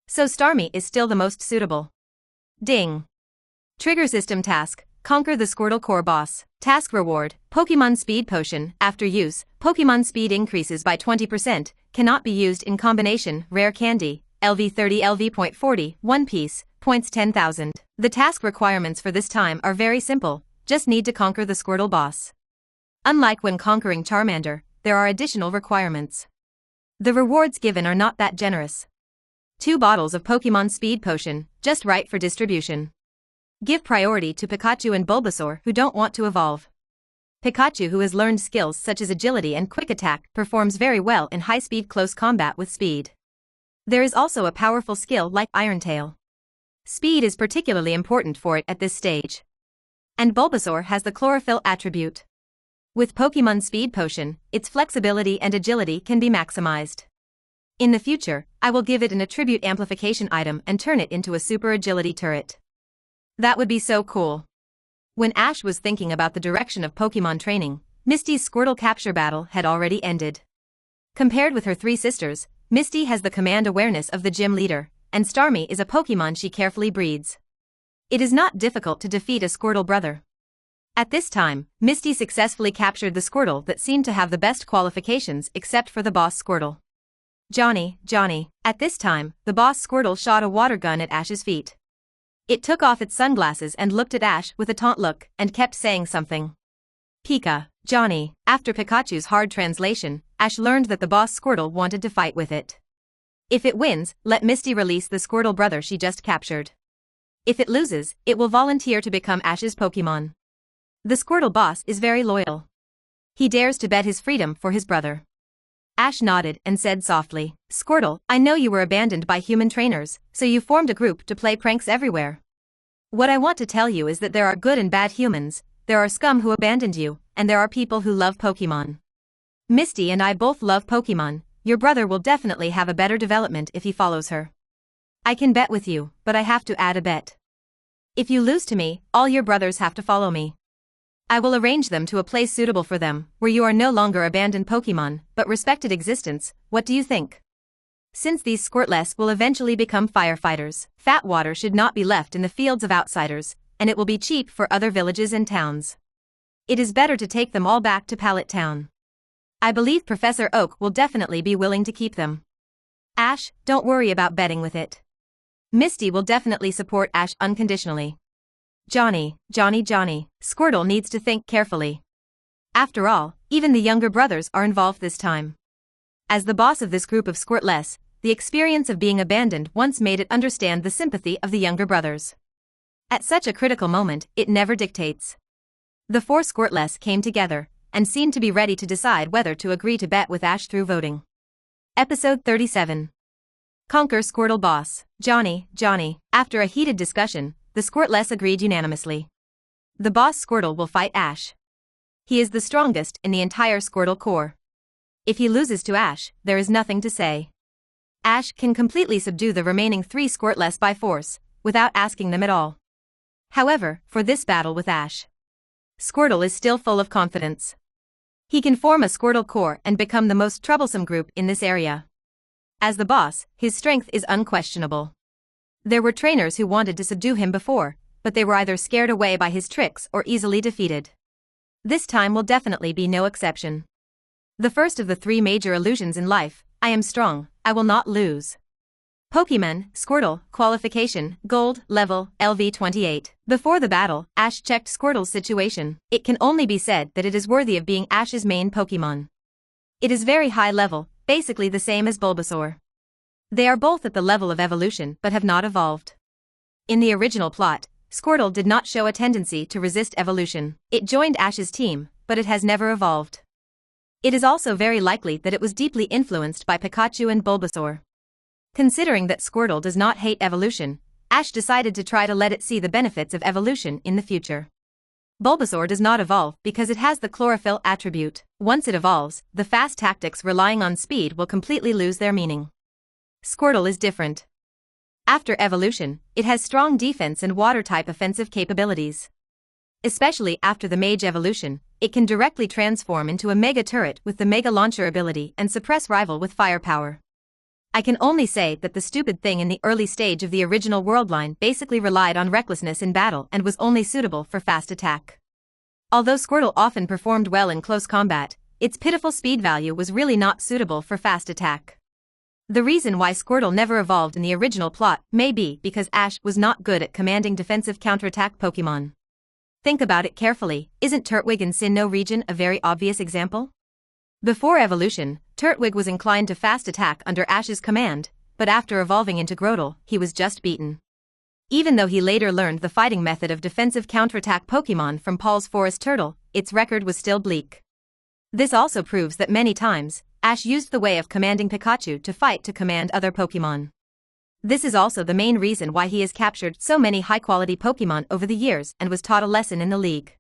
[SPEAKER 1] So Starmie is still the most suitable. Ding. Trigger system task, conquer the Squirtle Core boss. Task reward, Pokémon Speed Potion. After use, Pokémon speed increases by 20%, cannot be used in combination. Rare Candy, LV30 LV.40, 1 piece, points 10,000. The task requirements for this time are very simple, just need to conquer the Squirtle boss. Unlike when conquering Charmander, there are additional requirements. The rewards given are not that generous. 2 bottles of Pokémon Speed Potion, just right for distribution. Give priority to Pikachu and Bulbasaur who don't want to evolve. Pikachu, who has learned skills such as agility and quick attack, performs very well in high-speed close combat with speed. There is also a powerful skill like Iron Tail. Speed is particularly important for it at this stage. And Bulbasaur has the chlorophyll attribute. With Pokémon Speed Potion, its flexibility and agility can be maximized. In the future, I will give it an attribute amplification item and turn it into a super agility turret. That would be so cool. When Ash was thinking about the direction of Pokémon training, Misty's Squirtle capture battle had already ended. Compared with her 3 sisters, Misty has the command awareness of the gym leader, and Starmie is a Pokémon she carefully breeds. It is not difficult to defeat a Squirtle brother. At this time, Misty successfully captured the Squirtle that seemed to have the best qualifications except for the boss Squirtle. Johnny. At this time, the boss Squirtle shot a water gun at Ash's feet. It took off its sunglasses and looked at Ash with a taunt look and kept saying something. Pika, Johnny. After Pikachu's hard translation, Ash learned that the boss Squirtle wanted to fight with it. If it wins, let Misty release the Squirtle brother she just captured. If it loses, it will volunteer to become Ash's Pokémon. The Squirtle boss is very loyal. He dares to bet his freedom for his brother. Ash nodded and said softly, Squirtle, I know you were abandoned by human trainers, so you formed a group to play pranks everywhere. What I want to tell you is that there are good and bad humans, there are scum who abandoned you, and there are people who love Pokémon. Misty and I both love Pokémon. Your brother will definitely have a better development if he follows her. I can bet with you, but I have to add a bet. If you lose to me, all your brothers have to follow me. I will arrange them to a place suitable for them, where you are no longer abandoned Pokémon, but respected existence. What do you think? Since these Squirtless will eventually become firefighters, fat water should not be left in the fields of outsiders, and it will be cheap for other villages and towns. It is better to take them all back to Pallet Town. I believe Professor Oak will definitely be willing to keep them. Ash, don't worry about betting with it. Misty will definitely support Ash unconditionally. Johnny, Squirtle needs to think carefully. After all, even the younger brothers are involved this time. As the boss of this group of Squirtless, the experience of being abandoned once made it understand the sympathy of the younger brothers. At such a critical moment, it never dictates. The 4 Squirtless came together, and seemed to be ready to decide whether to agree to bet with Ash through voting. Episode 37. Conquer Squirtle Boss. Johnny, after a heated discussion, the Squirtless agreed unanimously. The boss Squirtle will fight Ash. He is the strongest in the entire Squirtle Corps. If he loses to Ash, there is nothing to say. Ash can completely subdue the remaining 3 Squirtless by force, without asking them at all. However, for this battle with Ash, Squirtle is still full of confidence. He can form a Squirtle Corps and become the most troublesome group in this area. As the boss, his strength is unquestionable. There were trainers who wanted to subdue him before, but they were either scared away by his tricks or easily defeated. This time will definitely be no exception. The first of the 3 major illusions in life, I am strong, I will not lose. Pokémon, Squirtle, Qualification, Gold, Level, LV28. Before the battle, Ash checked Squirtle's situation. It can only be said that it is worthy of being Ash's main Pokémon. It is very high level, basically the same as Bulbasaur. They are both at the level of evolution but have not evolved. In the original plot, Squirtle did not show a tendency to resist evolution. It joined Ash's team, but it has never evolved. It is also very likely that it was deeply influenced by Pikachu and Bulbasaur. Considering that Squirtle does not hate evolution, Ash decided to try to let it see the benefits of evolution in the future. Bulbasaur does not evolve because it has the chlorophyll attribute. Once it evolves, the fast tactics relying on speed will completely lose their meaning. Squirtle is different. After evolution, it has strong defense and water-type offensive capabilities. Especially after the Mage evolution, it can directly transform into a Mega Turret with the Mega Launcher ability and suppress rival with firepower. I can only say that the stupid thing in the early stage of the original world line basically relied on recklessness in battle and was only suitable for fast attack. Although Squirtle often performed well in close combat, its pitiful speed value was really not suitable for fast attack. The reason why Squirtle never evolved in the original plot may be because Ash was not good at commanding defensive counterattack Pokémon. Think about it carefully, isn't Turtwig in Sinnoh region a very obvious example? Before evolution, Turtwig was inclined to fast attack under Ash's command, but after evolving into Grotle, he was just beaten. Even though he later learned the fighting method of defensive counterattack Pokémon from Paul's Forest Turtle, its record was still bleak. This also proves that many times, Ash used the way of commanding Pikachu to fight to command other Pokémon. This is also the main reason why he has captured so many high-quality Pokémon over the years and was taught a lesson in the league.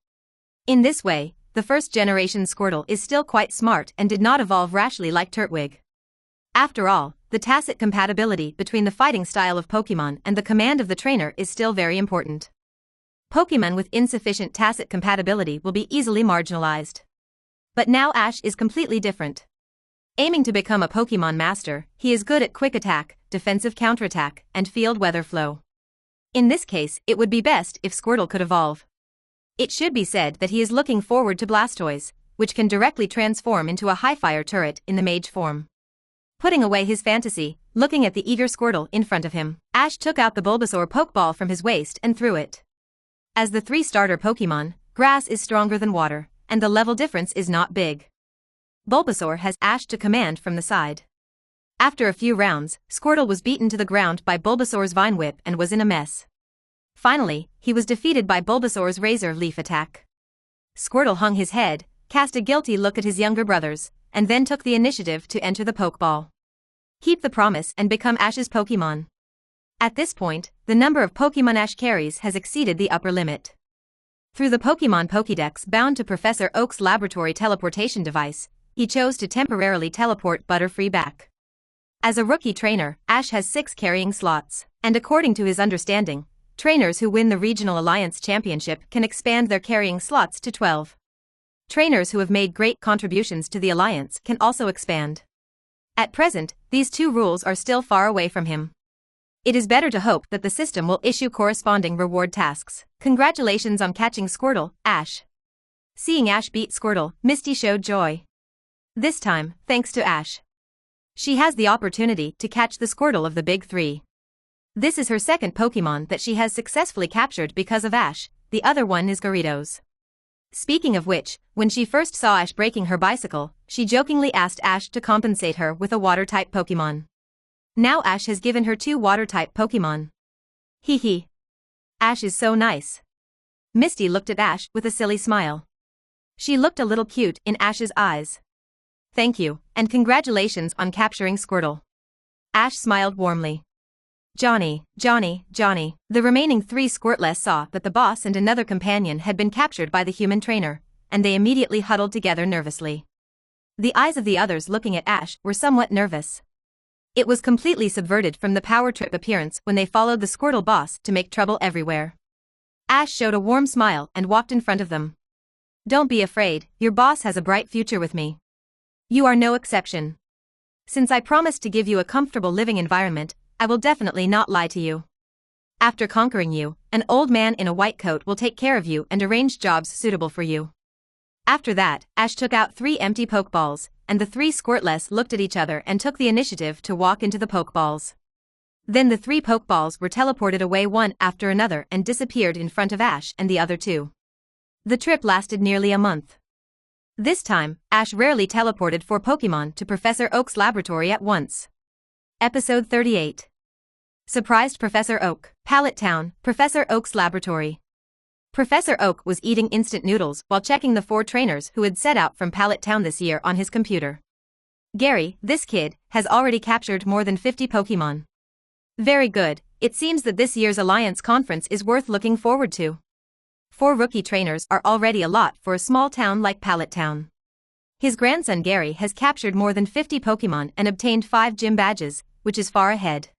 [SPEAKER 1] In this way, the first-generation Squirtle is still quite smart and did not evolve rashly like Turtwig. After all, the tacit compatibility between the fighting style of Pokémon and the command of the trainer is still very important. Pokémon with insufficient tacit compatibility will be easily marginalized. But now Ash is completely different. Aiming to become a Pokémon Master, he is good at quick attack, defensive counterattack, and field weather flow. In this case, it would be best if Squirtle could evolve. It should be said that he is looking forward to Blastoise, which can directly transform into a high-fire turret in the Mage form. Putting away his fantasy, looking at the eager Squirtle in front of him, Ash took out the Bulbasaur Pokeball from his waist and threw it. As the 3 starter Pokémon, grass is stronger than water, and the level difference is not big. Bulbasaur has Ash to command from the side. After a few rounds, Squirtle was beaten to the ground by Bulbasaur's Vine Whip and was in a mess. Finally, he was defeated by Bulbasaur's Razor Leaf attack. Squirtle hung his head, cast a guilty look at his younger brothers, and then took the initiative to enter the Pokeball. Keep the promise and become Ash's Pokemon. At this point, the number of Pokemon Ash carries has exceeded the upper limit. Through the Pokemon Pokédex bound to Professor Oak's laboratory teleportation device, he chose to temporarily teleport Butterfree back. As a rookie trainer, Ash has 6 carrying slots, and according to his understanding, trainers who win the Regional Alliance Championship can expand their carrying slots to 12. Trainers who have made great contributions to the Alliance can also expand. At present, these 2 rules are still far away from him. It is better to hope that the system will issue corresponding reward tasks. Congratulations on catching Squirtle, Ash. Seeing Ash beat Squirtle, Misty showed joy. This time, thanks to Ash, she has the opportunity to catch the Squirtle of the Big 3. This is her second Pokemon that she has successfully captured because of Ash, the other one is Gyarados. Speaking of which, when she first saw Ash breaking her bicycle, she jokingly asked Ash to compensate her with a Water-type Pokemon. Now Ash has given her 2 Water-type Pokemon. Hee hee. Ash is so nice. Misty looked at Ash with a silly smile. She looked a little cute in Ash's eyes. Thank you, and congratulations on capturing Squirtle. Ash smiled warmly. Johnny. The remaining 3 Squirtless saw that the boss and another companion had been captured by the human trainer, and they immediately huddled together nervously. The eyes of the others looking at Ash were somewhat nervous. It was completely subverted from the power trip appearance when they followed the Squirtle boss to make trouble everywhere. Ash showed a warm smile and walked in front of them. Don't be afraid, your boss has a bright future with me. You are no exception. Since I promised to give you a comfortable living environment, I will definitely not lie to you. After conquering you, an old man in a white coat will take care of you and arrange jobs suitable for you. After that, Ash took out 3 empty Pokeballs, and the 3 Squirtless looked at each other and took the initiative to walk into the Pokeballs. Then the 3 Pokeballs were teleported away one after another and disappeared in front of Ash and the other 2. The trip lasted nearly a month. This time, Ash rarely teleported 4 Pokemon to Professor Oak's laboratory at once. Episode 38. Surprised Professor Oak, Pallet Town, Professor Oak's laboratory. Professor Oak was eating instant noodles while checking the 4 trainers who had set out from Pallet Town this year on his computer. Gary, this kid, has already captured more than 50 Pokemon. Very good, it seems that this year's Alliance Conference is worth looking forward to. 4 rookie trainers are already a lot for a small town like Pallet Town. His grandson Gary has captured more than 50 Pokemon and obtained 5 gym badges, which is far ahead.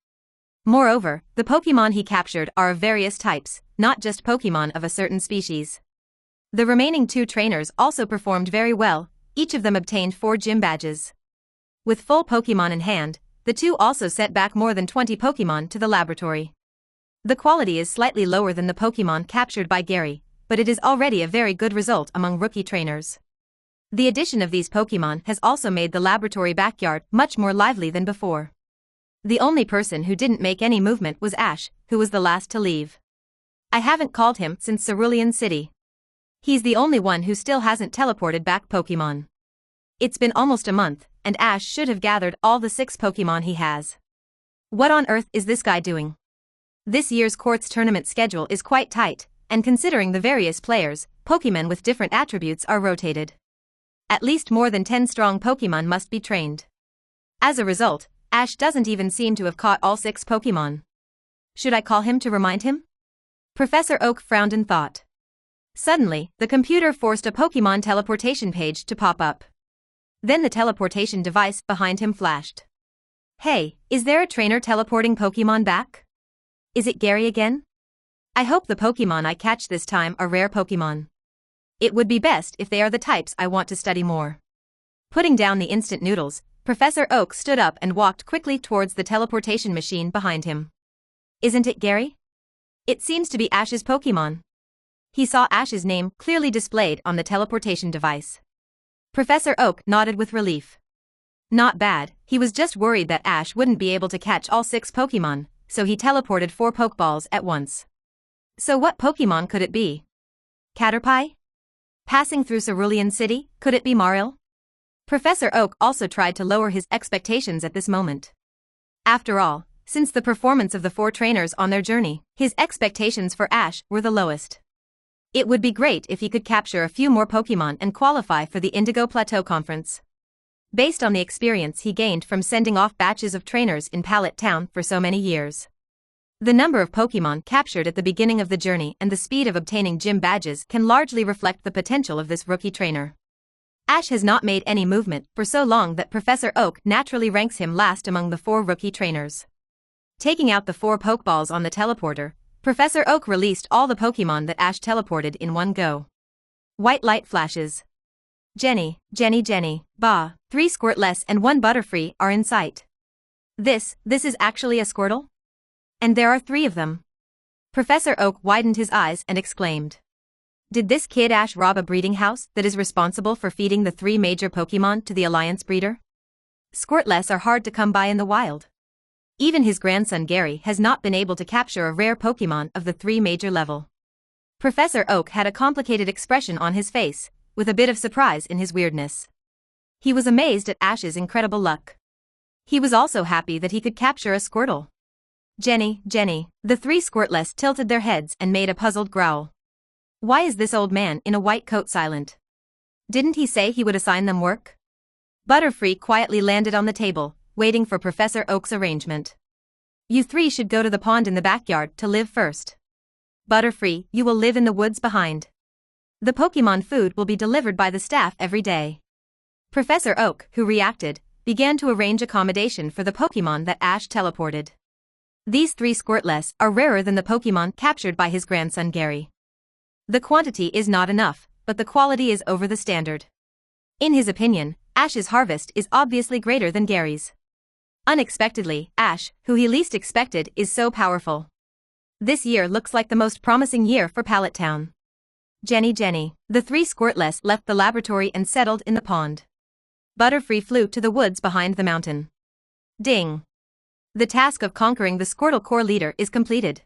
[SPEAKER 1] Moreover, the Pokemon he captured are of various types, not just Pokemon of a certain species. The remaining 2 trainers also performed very well, each of them obtained 4 gym badges. With full Pokemon in hand, the 2 also sent back more than 20 Pokemon to the laboratory. The quality is slightly lower than the Pokemon captured by Gary, but it is already a very good result among rookie trainers. The addition of these Pokemon has also made the laboratory backyard much more lively than before. The only person who didn't make any movement was Ash, who was the last to leave. I haven't called him since Cerulean City. He's the only one who still hasn't teleported back Pokemon. It's been almost a month, and Ash should have gathered all the 6 Pokemon he has. What on earth is this guy doing? This year's Quartz tournament schedule is quite tight, and considering the various players, Pokemon with different attributes are rotated. At least more than 10 strong Pokemon must be trained. As a result, Ash doesn't even seem to have caught all 6 Pokemon. Should I call him to remind him? Professor Oak frowned in thought. Suddenly, the computer forced a Pokemon teleportation page to pop up. Then the teleportation device behind him flashed. Hey, is there a trainer teleporting Pokemon back? Is it Gary again? I hope the Pokemon I catch this time are rare Pokemon. It would be best if they are the types I want to study more. Putting down the instant noodles, Professor Oak stood up and walked quickly towards the teleportation machine behind him. Isn't it Gary? It seems to be Ash's Pokemon. He saw Ash's name clearly displayed on the teleportation device. Professor Oak nodded with relief. Not bad, he was just worried that Ash wouldn't be able to catch all 6 Pokemon, so he teleported 4 Pokeballs at once. So what Pokemon could it be? Caterpie? Passing through Cerulean City, could it be Marill? Professor Oak also tried to lower his expectations at this moment. After all, since the performance of the 4 trainers on their journey, his expectations for Ash were the lowest. It would be great if he could capture a few more Pokemon and qualify for the Indigo Plateau Conference. based on the experience he gained from sending off batches of trainers in Pallet Town for so many years. The number of Pokémon captured at the beginning of the journey and the speed of obtaining gym badges can largely reflect the potential of this rookie trainer. Ash has not made any movement for so long that Professor Oak naturally ranks him last among the 4 rookie trainers. Taking out the 4 Pokeballs on the teleporter, Professor Oak released all the Pokémon that Ash teleported in one go. White light flashes. Jenny, Bah, 3 Squirtless and 1 Butterfree are in sight. This is actually a Squirtle? And there are 3 of them. Professor Oak widened his eyes and exclaimed. Did this kid Ash rob a breeding house that is responsible for feeding the 3 major Pokémon to the Alliance breeder? Squirtless are hard to come by in the wild. Even his grandson Gary has not been able to capture a rare Pokémon of the 3 major level. Professor Oak had a complicated expression on his face, with a bit of surprise in his weirdness. He was amazed at Ash's incredible luck. He was also happy that he could capture a Squirtle. Jenny, the 3 Squirtless tilted their heads and made a puzzled growl. Why is this old man in a white coat silent? Didn't he say he would assign them work? Butterfree quietly landed on the table, waiting for Professor Oak's arrangement. You 3 should go to the pond in the backyard to live first. Butterfree, you will live in the woods behind. The Pokémon food will be delivered by the staff every day. Professor Oak, who reacted, began to arrange accommodation for the Pokémon that Ash teleported. These 3 Squirtless are rarer than the Pokémon captured by his grandson Gary. The quantity is not enough, but the quality is over the standard. In his opinion, Ash's harvest is obviously greater than Gary's. Unexpectedly, Ash, who he least expected, is so powerful. This year looks like the most promising year for Pallet Town. Jenny, the 3 Squirtless left the laboratory and settled in the pond. Butterfree flew to the woods behind the mountain. Ding! The task of conquering the Squirtle core leader is completed.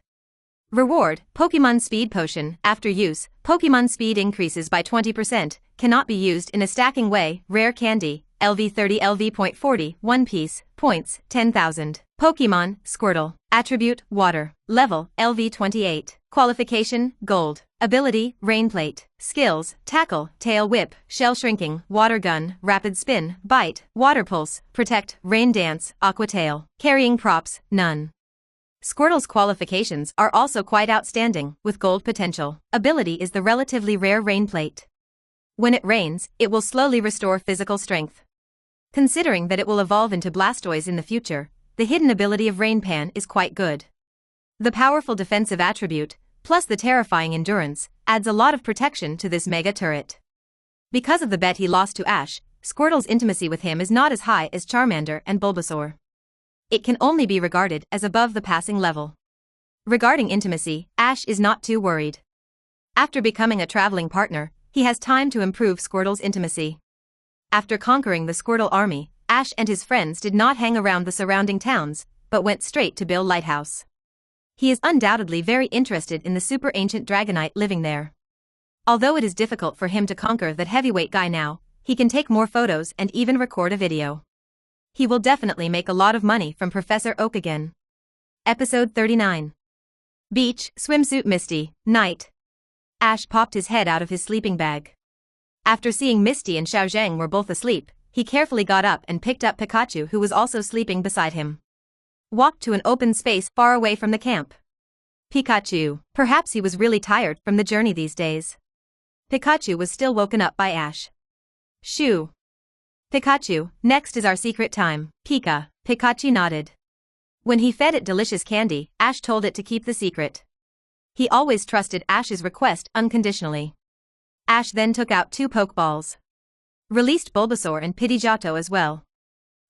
[SPEAKER 1] Reward, Pokémon Speed Potion. After use, Pokémon speed increases by 20%, cannot be used in a stacking way. Rare candy, LV30 LV.40, 1 piece, points, 10,000. Pokémon, Squirtle. Attribute, Water. Level, LV28. Qualification, Gold. Ability, Rainplate. Skills, Tackle, Tail Whip, Shell Shrinking, Water Gun, Rapid Spin, Bite, Water Pulse, Protect, Rain Dance, Aqua Tail. Carrying props, none. Squirtle's qualifications are also quite outstanding, with gold potential. Ability is the relatively rare Rainplate. When it rains, it will slowly restore physical strength. Considering that it will evolve into Blastoise in the future, the hidden ability of Rainpan is quite good. The powerful defensive attribute, plus the terrifying endurance, adds a lot of protection to this mega turret. Because of the bet he lost to Ash, Squirtle's intimacy with him is not as high as Charmander and Bulbasaur. It can only be regarded as above the passing level. Regarding intimacy, Ash is not too worried. After becoming a traveling partner, he has time to improve Squirtle's intimacy. After conquering the Squirtle army, Ash and his friends did not hang around the surrounding towns, but went straight to Bill Lighthouse. He is undoubtedly very interested in the super ancient Dragonite living there. Although it is difficult for him to conquer that heavyweight guy now, he can take more photos and even record a video. He will definitely make a lot of money from Professor Oak again. Episode 39. Beach, Swimsuit Misty, Night. Ash popped his head out of his sleeping bag. After seeing Misty and Xiao Zhang were both asleep, he carefully got up and picked up Pikachu, who was also sleeping beside him. Walked to an open space far away from the camp. Pikachu. Perhaps he was really tired from the journey these days. Pikachu was still woken up by Ash. Shoo. Pikachu, next is our secret time. Pikachu nodded. When he fed it delicious candy, Ash told it to keep the secret. He always trusted Ash's request unconditionally. Ash then took out 2 Pokeballs. Released Bulbasaur and Pidgeotto as well.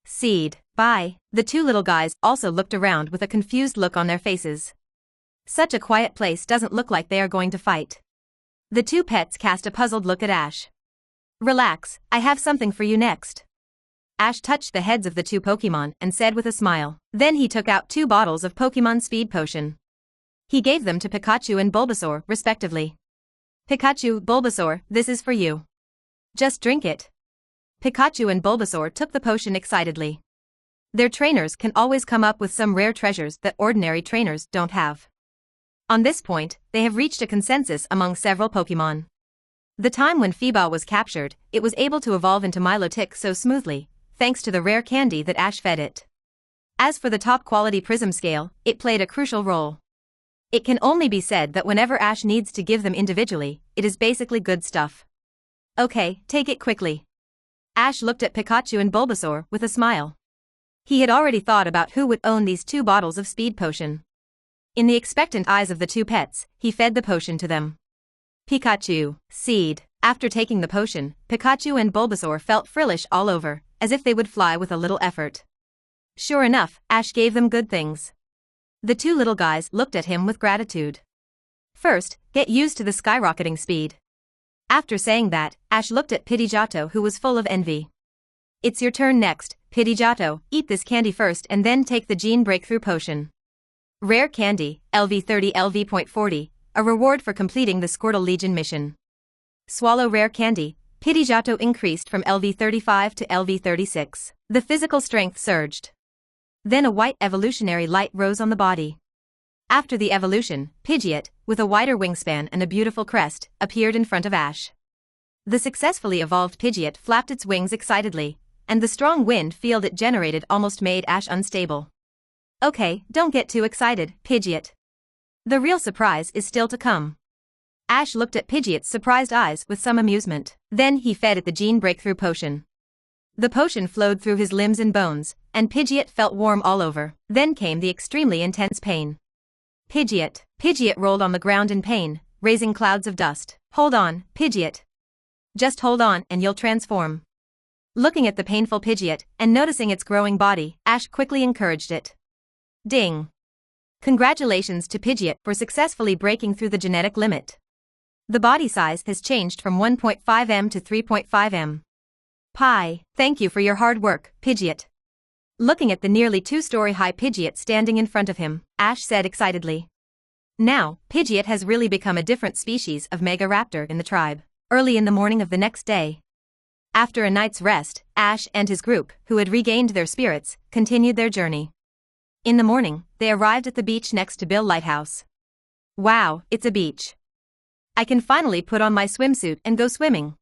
[SPEAKER 1] Seed. Bye. The 2 little guys also looked around with a confused look on their faces. Such a quiet place doesn't look like they are going to fight. The 2 pets cast a puzzled look at Ash. Relax, I have something for you next. Ash touched the heads of the 2 Pokémon and said with a smile. Then he took out 2 bottles of Pokémon Speed Potion. He gave them to Pikachu and Bulbasaur, respectively. Pikachu, Bulbasaur, this is for you. Just drink it. Pikachu and Bulbasaur took the potion excitedly. Their trainers can always come up with some rare treasures that ordinary trainers don't have. On this point, they have reached a consensus among several Pokémon. The time when Feebas was captured, it was able to evolve into Milotic so smoothly, thanks to the rare candy that Ash fed it. As for the top quality prism scale, it played a crucial role. It can only be said that whenever Ash needs to give them individually, it is basically good stuff. Okay, take it quickly. Ash looked at Pikachu and Bulbasaur with a smile. He had already thought about who would own these 2 bottles of speed potion. In the expectant eyes of the 2 pets, he fed the potion to them. Pikachu, seed. After taking the potion, Pikachu and Bulbasaur felt frillish all over, as if they would fly with a little effort. Sure enough, Ash gave them good things. The 2 little guys looked at him with gratitude. First, get used to the skyrocketing speed. After saying that, Ash looked at Pidgeotto, who was full of envy. It's your turn next, Pidgeotto, eat this candy first and then take the Gene Breakthrough Potion. Rare Candy, LV30 LV.40, a reward for completing the Squirtle Legion mission. Swallow Rare Candy, Pidgeotto increased from LV35 to LV36. The physical strength surged. Then a white evolutionary light rose on the body. After the evolution, Pidgeot, with a wider wingspan and a beautiful crest, appeared in front of Ash. The successfully evolved Pidgeot flapped its wings excitedly, and the strong wind field it generated almost made Ash unstable. Okay, don't get too excited, Pidgeot. The real surprise is still to come. Ash looked at Pidgeot's surprised eyes with some amusement. Then he fed it the Gene Breakthrough Potion. The potion flowed through his limbs and bones, and Pidgeot felt warm all over. Then came the extremely intense pain. Pidgeot rolled on the ground in pain, raising clouds of dust. Hold on, Pidgeot. Just hold on and you'll transform. Looking at the painful Pidgeot and noticing its growing body, Ash quickly encouraged it. Ding! Congratulations to Pidgeot for successfully breaking through the genetic limit. The body size has changed from 1.5 m to 3.5 m. Thank you for your hard work, Pidgeot. Looking at the nearly 2-story high Pidgeot standing in front of him, Ash said excitedly. Now, Pidgeot has really become a different species of Mega Raptor in the tribe. Early in the morning of the next day, after a night's rest, Ash and his group, who had regained their spirits, continued their journey. In the morning, they arrived at the beach next to Bill Lighthouse. Wow, it's a beach. I can finally put on my swimsuit and go swimming.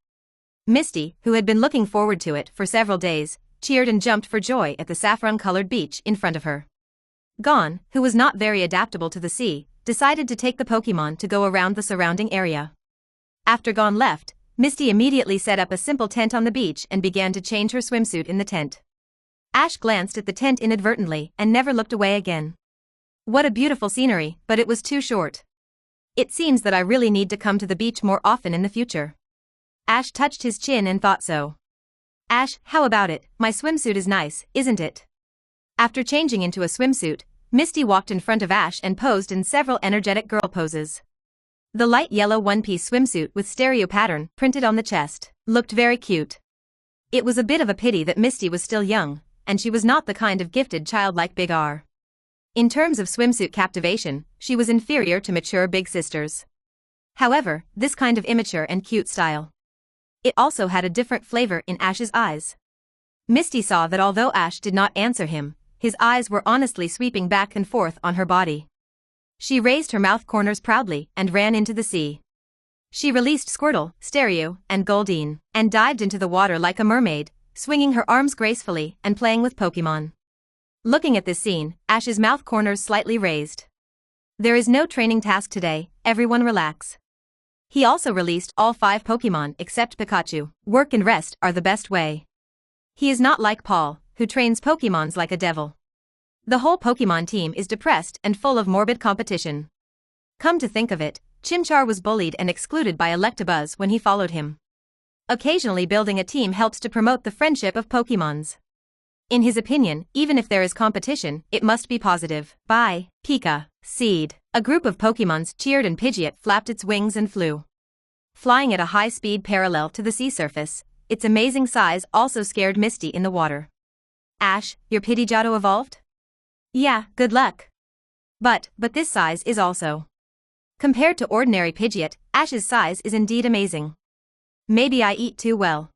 [SPEAKER 1] Misty, who had been looking forward to it for several days, cheered and jumped for joy at the saffron-colored beach in front of her. Gon, who was not very adaptable to the sea, decided to take the Pokémon to go around the surrounding area. After Gon left, Misty immediately set up a simple tent on the beach and began to change her swimsuit in the tent. Ash glanced at the tent inadvertently and never looked away again. What a beautiful scenery, but it was too short. It seems that I really need to come to the beach more often in the future. Ash touched his chin and thought so. Ash, how about it? My swimsuit is nice, isn't it? After changing into a swimsuit, Misty walked in front of Ash and posed in several energetic girl poses. The light yellow one-piece swimsuit with stereo pattern printed on the chest looked very cute. It was a bit of a pity that Misty was still young, and she was not the kind of gifted child like Big R. In terms of swimsuit captivation, she was inferior to mature big sisters. However, this kind of immature and cute style. It also had a different flavor in Ash's eyes. Misty saw that although Ash did not answer him, his eyes were honestly sweeping back and forth on her body. She raised her mouth corners proudly and ran into the sea. She released Squirtle, Stereo, and Goldeen, and dived into the water like a mermaid, swinging her arms gracefully and playing with Pokémon. Looking at this scene, Ash's mouth corners slightly raised. There is no training task today, everyone relax. He also released all 5 Pokémon except Pikachu. Work and rest are the best way. He is not like Paul, who trains Pokémons like a devil. The whole Pokémon team is depressed and full of morbid competition. Come to think of it, Chimchar was bullied and excluded by Electabuzz when he followed him. Occasionally building a team helps to promote the friendship of Pokémons. In his opinion, even if there is competition, it must be positive. Bye, Pika, Seed. A group of Pokémons cheered and Pidgeot flapped its wings and flew. Flying at a high speed parallel to the sea surface, its amazing size also scared Misty in the water. Ash, your Pidgeotto evolved? Yeah, good luck. But this size is also. Compared to ordinary Pidgeot, Ash's size is indeed amazing. Maybe I eat too well.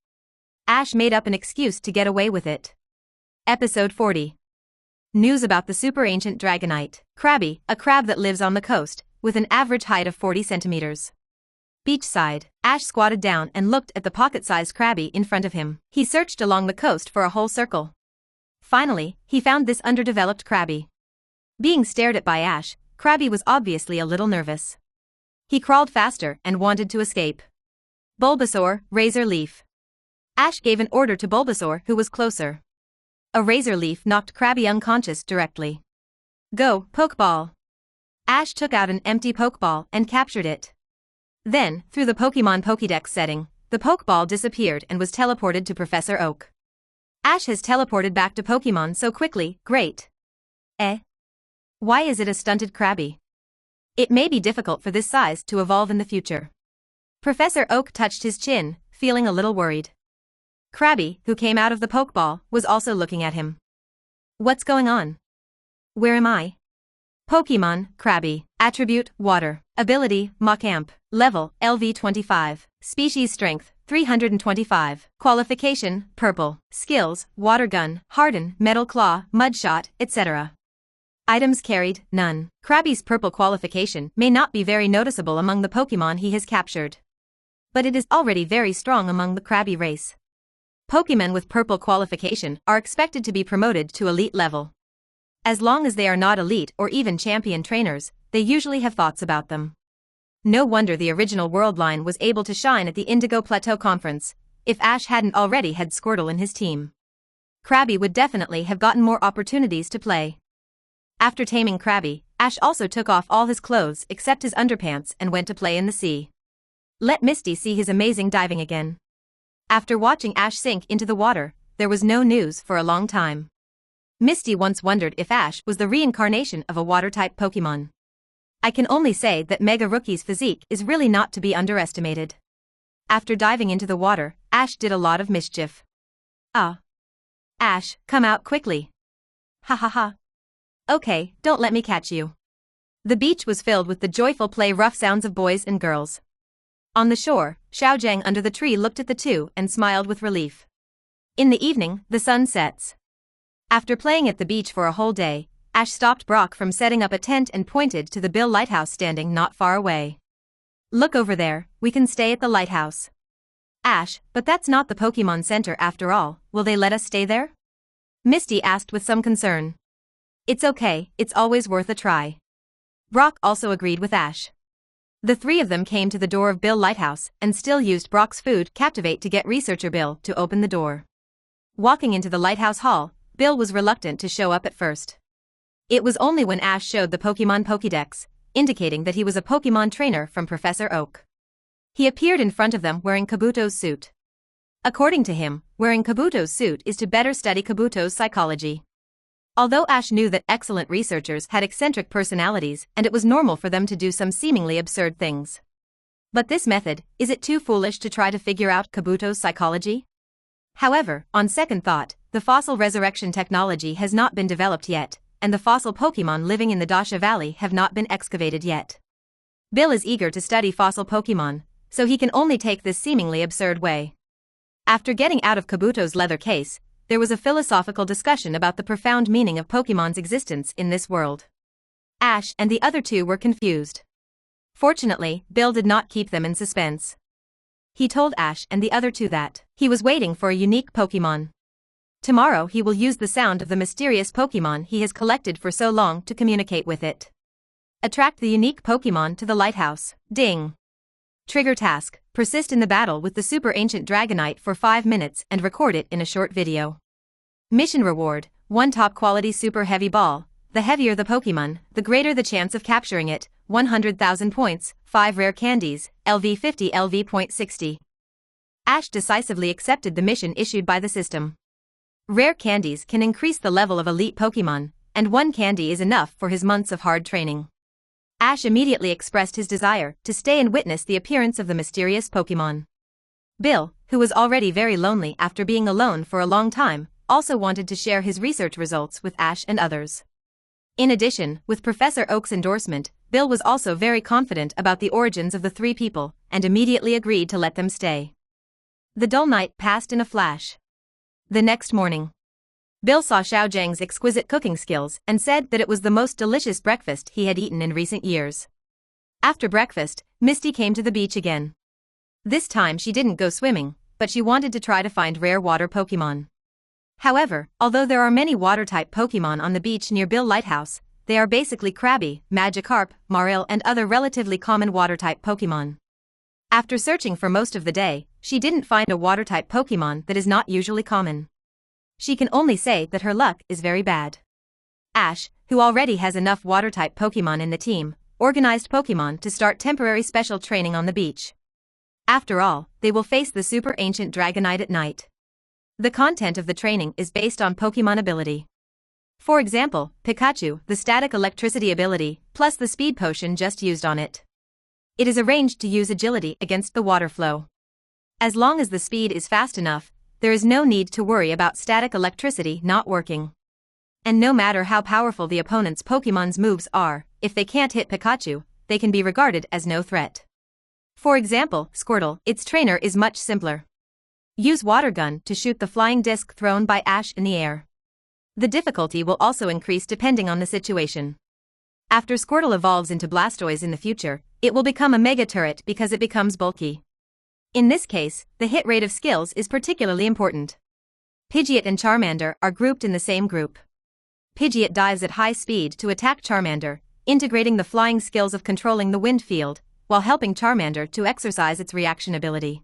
[SPEAKER 1] Ash made up an excuse to get away with it. Episode 40. News about the super ancient Dragonite, Krabby, a crab that lives on the coast, with an average height of 40 centimeters. Beachside, Ash squatted down and looked at the pocket-sized Krabby in front of him. He searched along the coast for a whole circle. Finally, he found this underdeveloped Krabby. Being stared at by Ash, Krabby was obviously a little nervous. He crawled faster and wanted to escape. Bulbasaur, Razor Leaf. Ash gave an order to Bulbasaur, who was closer. A Razor Leaf knocked Krabby unconscious directly. Go, Pokeball. Ash took out an empty Pokeball and captured it. Then, through the Pokémon Pokédex setting, the Pokeball disappeared and was teleported to Professor Oak. Ash has teleported back to Pokémon so quickly, great. Why is it a stunted Krabby? It may be difficult for this size to evolve in the future. Professor Oak touched his chin, feeling a little worried. Krabby, who came out of the Pokeball, was also looking at him. What's going on? Where am I? Pokémon, Krabby. Attribute, Water. Ability, Machamp. Level, LV25. Species Strength, 325. Qualification, Purple. Skills, Water Gun, Harden, Metal Claw, Mudshot, etc. Items carried, none. Krabby's purple qualification may not be very noticeable among the Pokémon he has captured. But it is already very strong among the Krabby race. Pokémon with purple qualification are expected to be promoted to elite level. As long as they are not elite or even champion trainers, they usually have thoughts about them. No wonder the original World line was able to shine at the Indigo Plateau Conference. If Ash hadn't already had Squirtle in his team, Krabby would definitely have gotten more opportunities to play. After taming Krabby, Ash also took off all his clothes except his underpants and went to play in the sea. Let Misty see his amazing diving again. After watching Ash sink into the water, there was no news for a long time. Misty once wondered if Ash was the reincarnation of a water-type Pokémon. I can only say that Mega Rookie's physique is really not to be underestimated. After diving into the water, Ash did a lot of mischief. Ash, come out quickly. Ha ha ha. Okay, don't let me catch you. The beach was filled with the joyful play-rough sounds of boys and girls. On the shore, Xiaojiang under the tree looked at the two and smiled with relief. In the evening, the sun sets. After playing at the beach for a whole day, Ash stopped Brock from setting up a tent and pointed to the Bill Lighthouse standing not far away. Look over there, we can stay at the lighthouse. Ash, but that's not the Pokémon Center after all, will they let us stay there? Misty asked with some concern. It's okay, it's always worth a try. Brock also agreed with Ash. The three of them came to the door of Bill Lighthouse and still used Brock's food Captivate to get Researcher Bill to open the door. Walking into the lighthouse hall, Bill was reluctant to show up at first. It was only when Ash showed the Pokémon Pokédex, indicating that he was a Pokémon trainer from Professor Oak. He appeared in front of them wearing Kabuto's suit. According to him, wearing Kabuto's suit is to better study Kabuto's psychology. Although Ash knew that excellent researchers had eccentric personalities and it was normal for them to do some seemingly absurd things. But this method, is it too foolish to try to figure out Kabuto's psychology? However, on second thought, the fossil resurrection technology has not been developed yet, and the fossil Pokémon living in the Dasha Valley have not been excavated yet. Bill is eager to study fossil Pokémon, so he can only take this seemingly absurd way. After getting out of Kabuto's leather case, there was a philosophical discussion about the profound meaning of Pokémon's existence in this world. Ash and the other two were confused. Fortunately, Bill did not keep them in suspense. He told Ash and the other two that he was waiting for a unique Pokémon. Tomorrow he will use the sound of the mysterious Pokémon he has collected for so long to communicate with it. Attract the unique Pokémon to the lighthouse. Ding. Trigger task, persist in the battle with the super ancient Dragonite for 5 minutes and record it in a short video. Mission reward, 1 top quality super heavy ball. The heavier the Pokémon, the greater the chance of capturing it. 100,000 points, 5 rare candies, LV50 LV.60. Ash decisively accepted the mission issued by the system. Rare candies can increase the level of elite Pokémon, and 1 candy is enough for his months of hard training. Ash immediately expressed his desire to stay and witness the appearance of the mysterious Pokémon. Bill, who was already very lonely after being alone for a long time, also wanted to share his research results with Ash and others. In addition, with Professor Oak's endorsement, Bill was also very confident about the origins of the 3 people, and immediately agreed to let them stay. The dull night passed in a flash. The next morning, Bill saw Xiaojiang's exquisite cooking skills and said that it was the most delicious breakfast he had eaten in recent years. After breakfast, Misty came to the beach again. This time she didn't go swimming, but she wanted to try to find rare water Pokémon. However, although there are many water-type Pokémon on the beach near Bill Lighthouse, they are basically Krabby, Magikarp, Marill and other relatively common water-type Pokémon. After searching for most of the day, she didn't find a water-type Pokémon that is not usually common. She can only say that her luck is very bad. Ash, who already has enough water-type Pokémon in the team, organized Pokémon to start temporary special training on the beach. After all, they will face the super ancient Dragonite at night. The content of the training is based on Pokémon ability. For example, Pikachu, the static electricity ability, plus the speed potion just used on it. It is arranged to use agility against the water flow. As long as the speed is fast enough, there is no need to worry about static electricity not working. And no matter how powerful the opponent's Pokémon's moves are, if they can't hit Pikachu, they can be regarded as no threat. For example, Squirtle, its trainer is much simpler. Use Water Gun to shoot the flying disc thrown by Ash in the air. The difficulty will also increase depending on the situation. After Squirtle evolves into Blastoise in the future, it will become a Mega Turret because it becomes bulky. In this case, the hit rate of skills is particularly important. Pidgeot and Charmander are grouped in the same group. Pidgeot dives at high speed to attack Charmander, integrating the flying skills of controlling the wind field, while helping Charmander to exercise its reaction ability.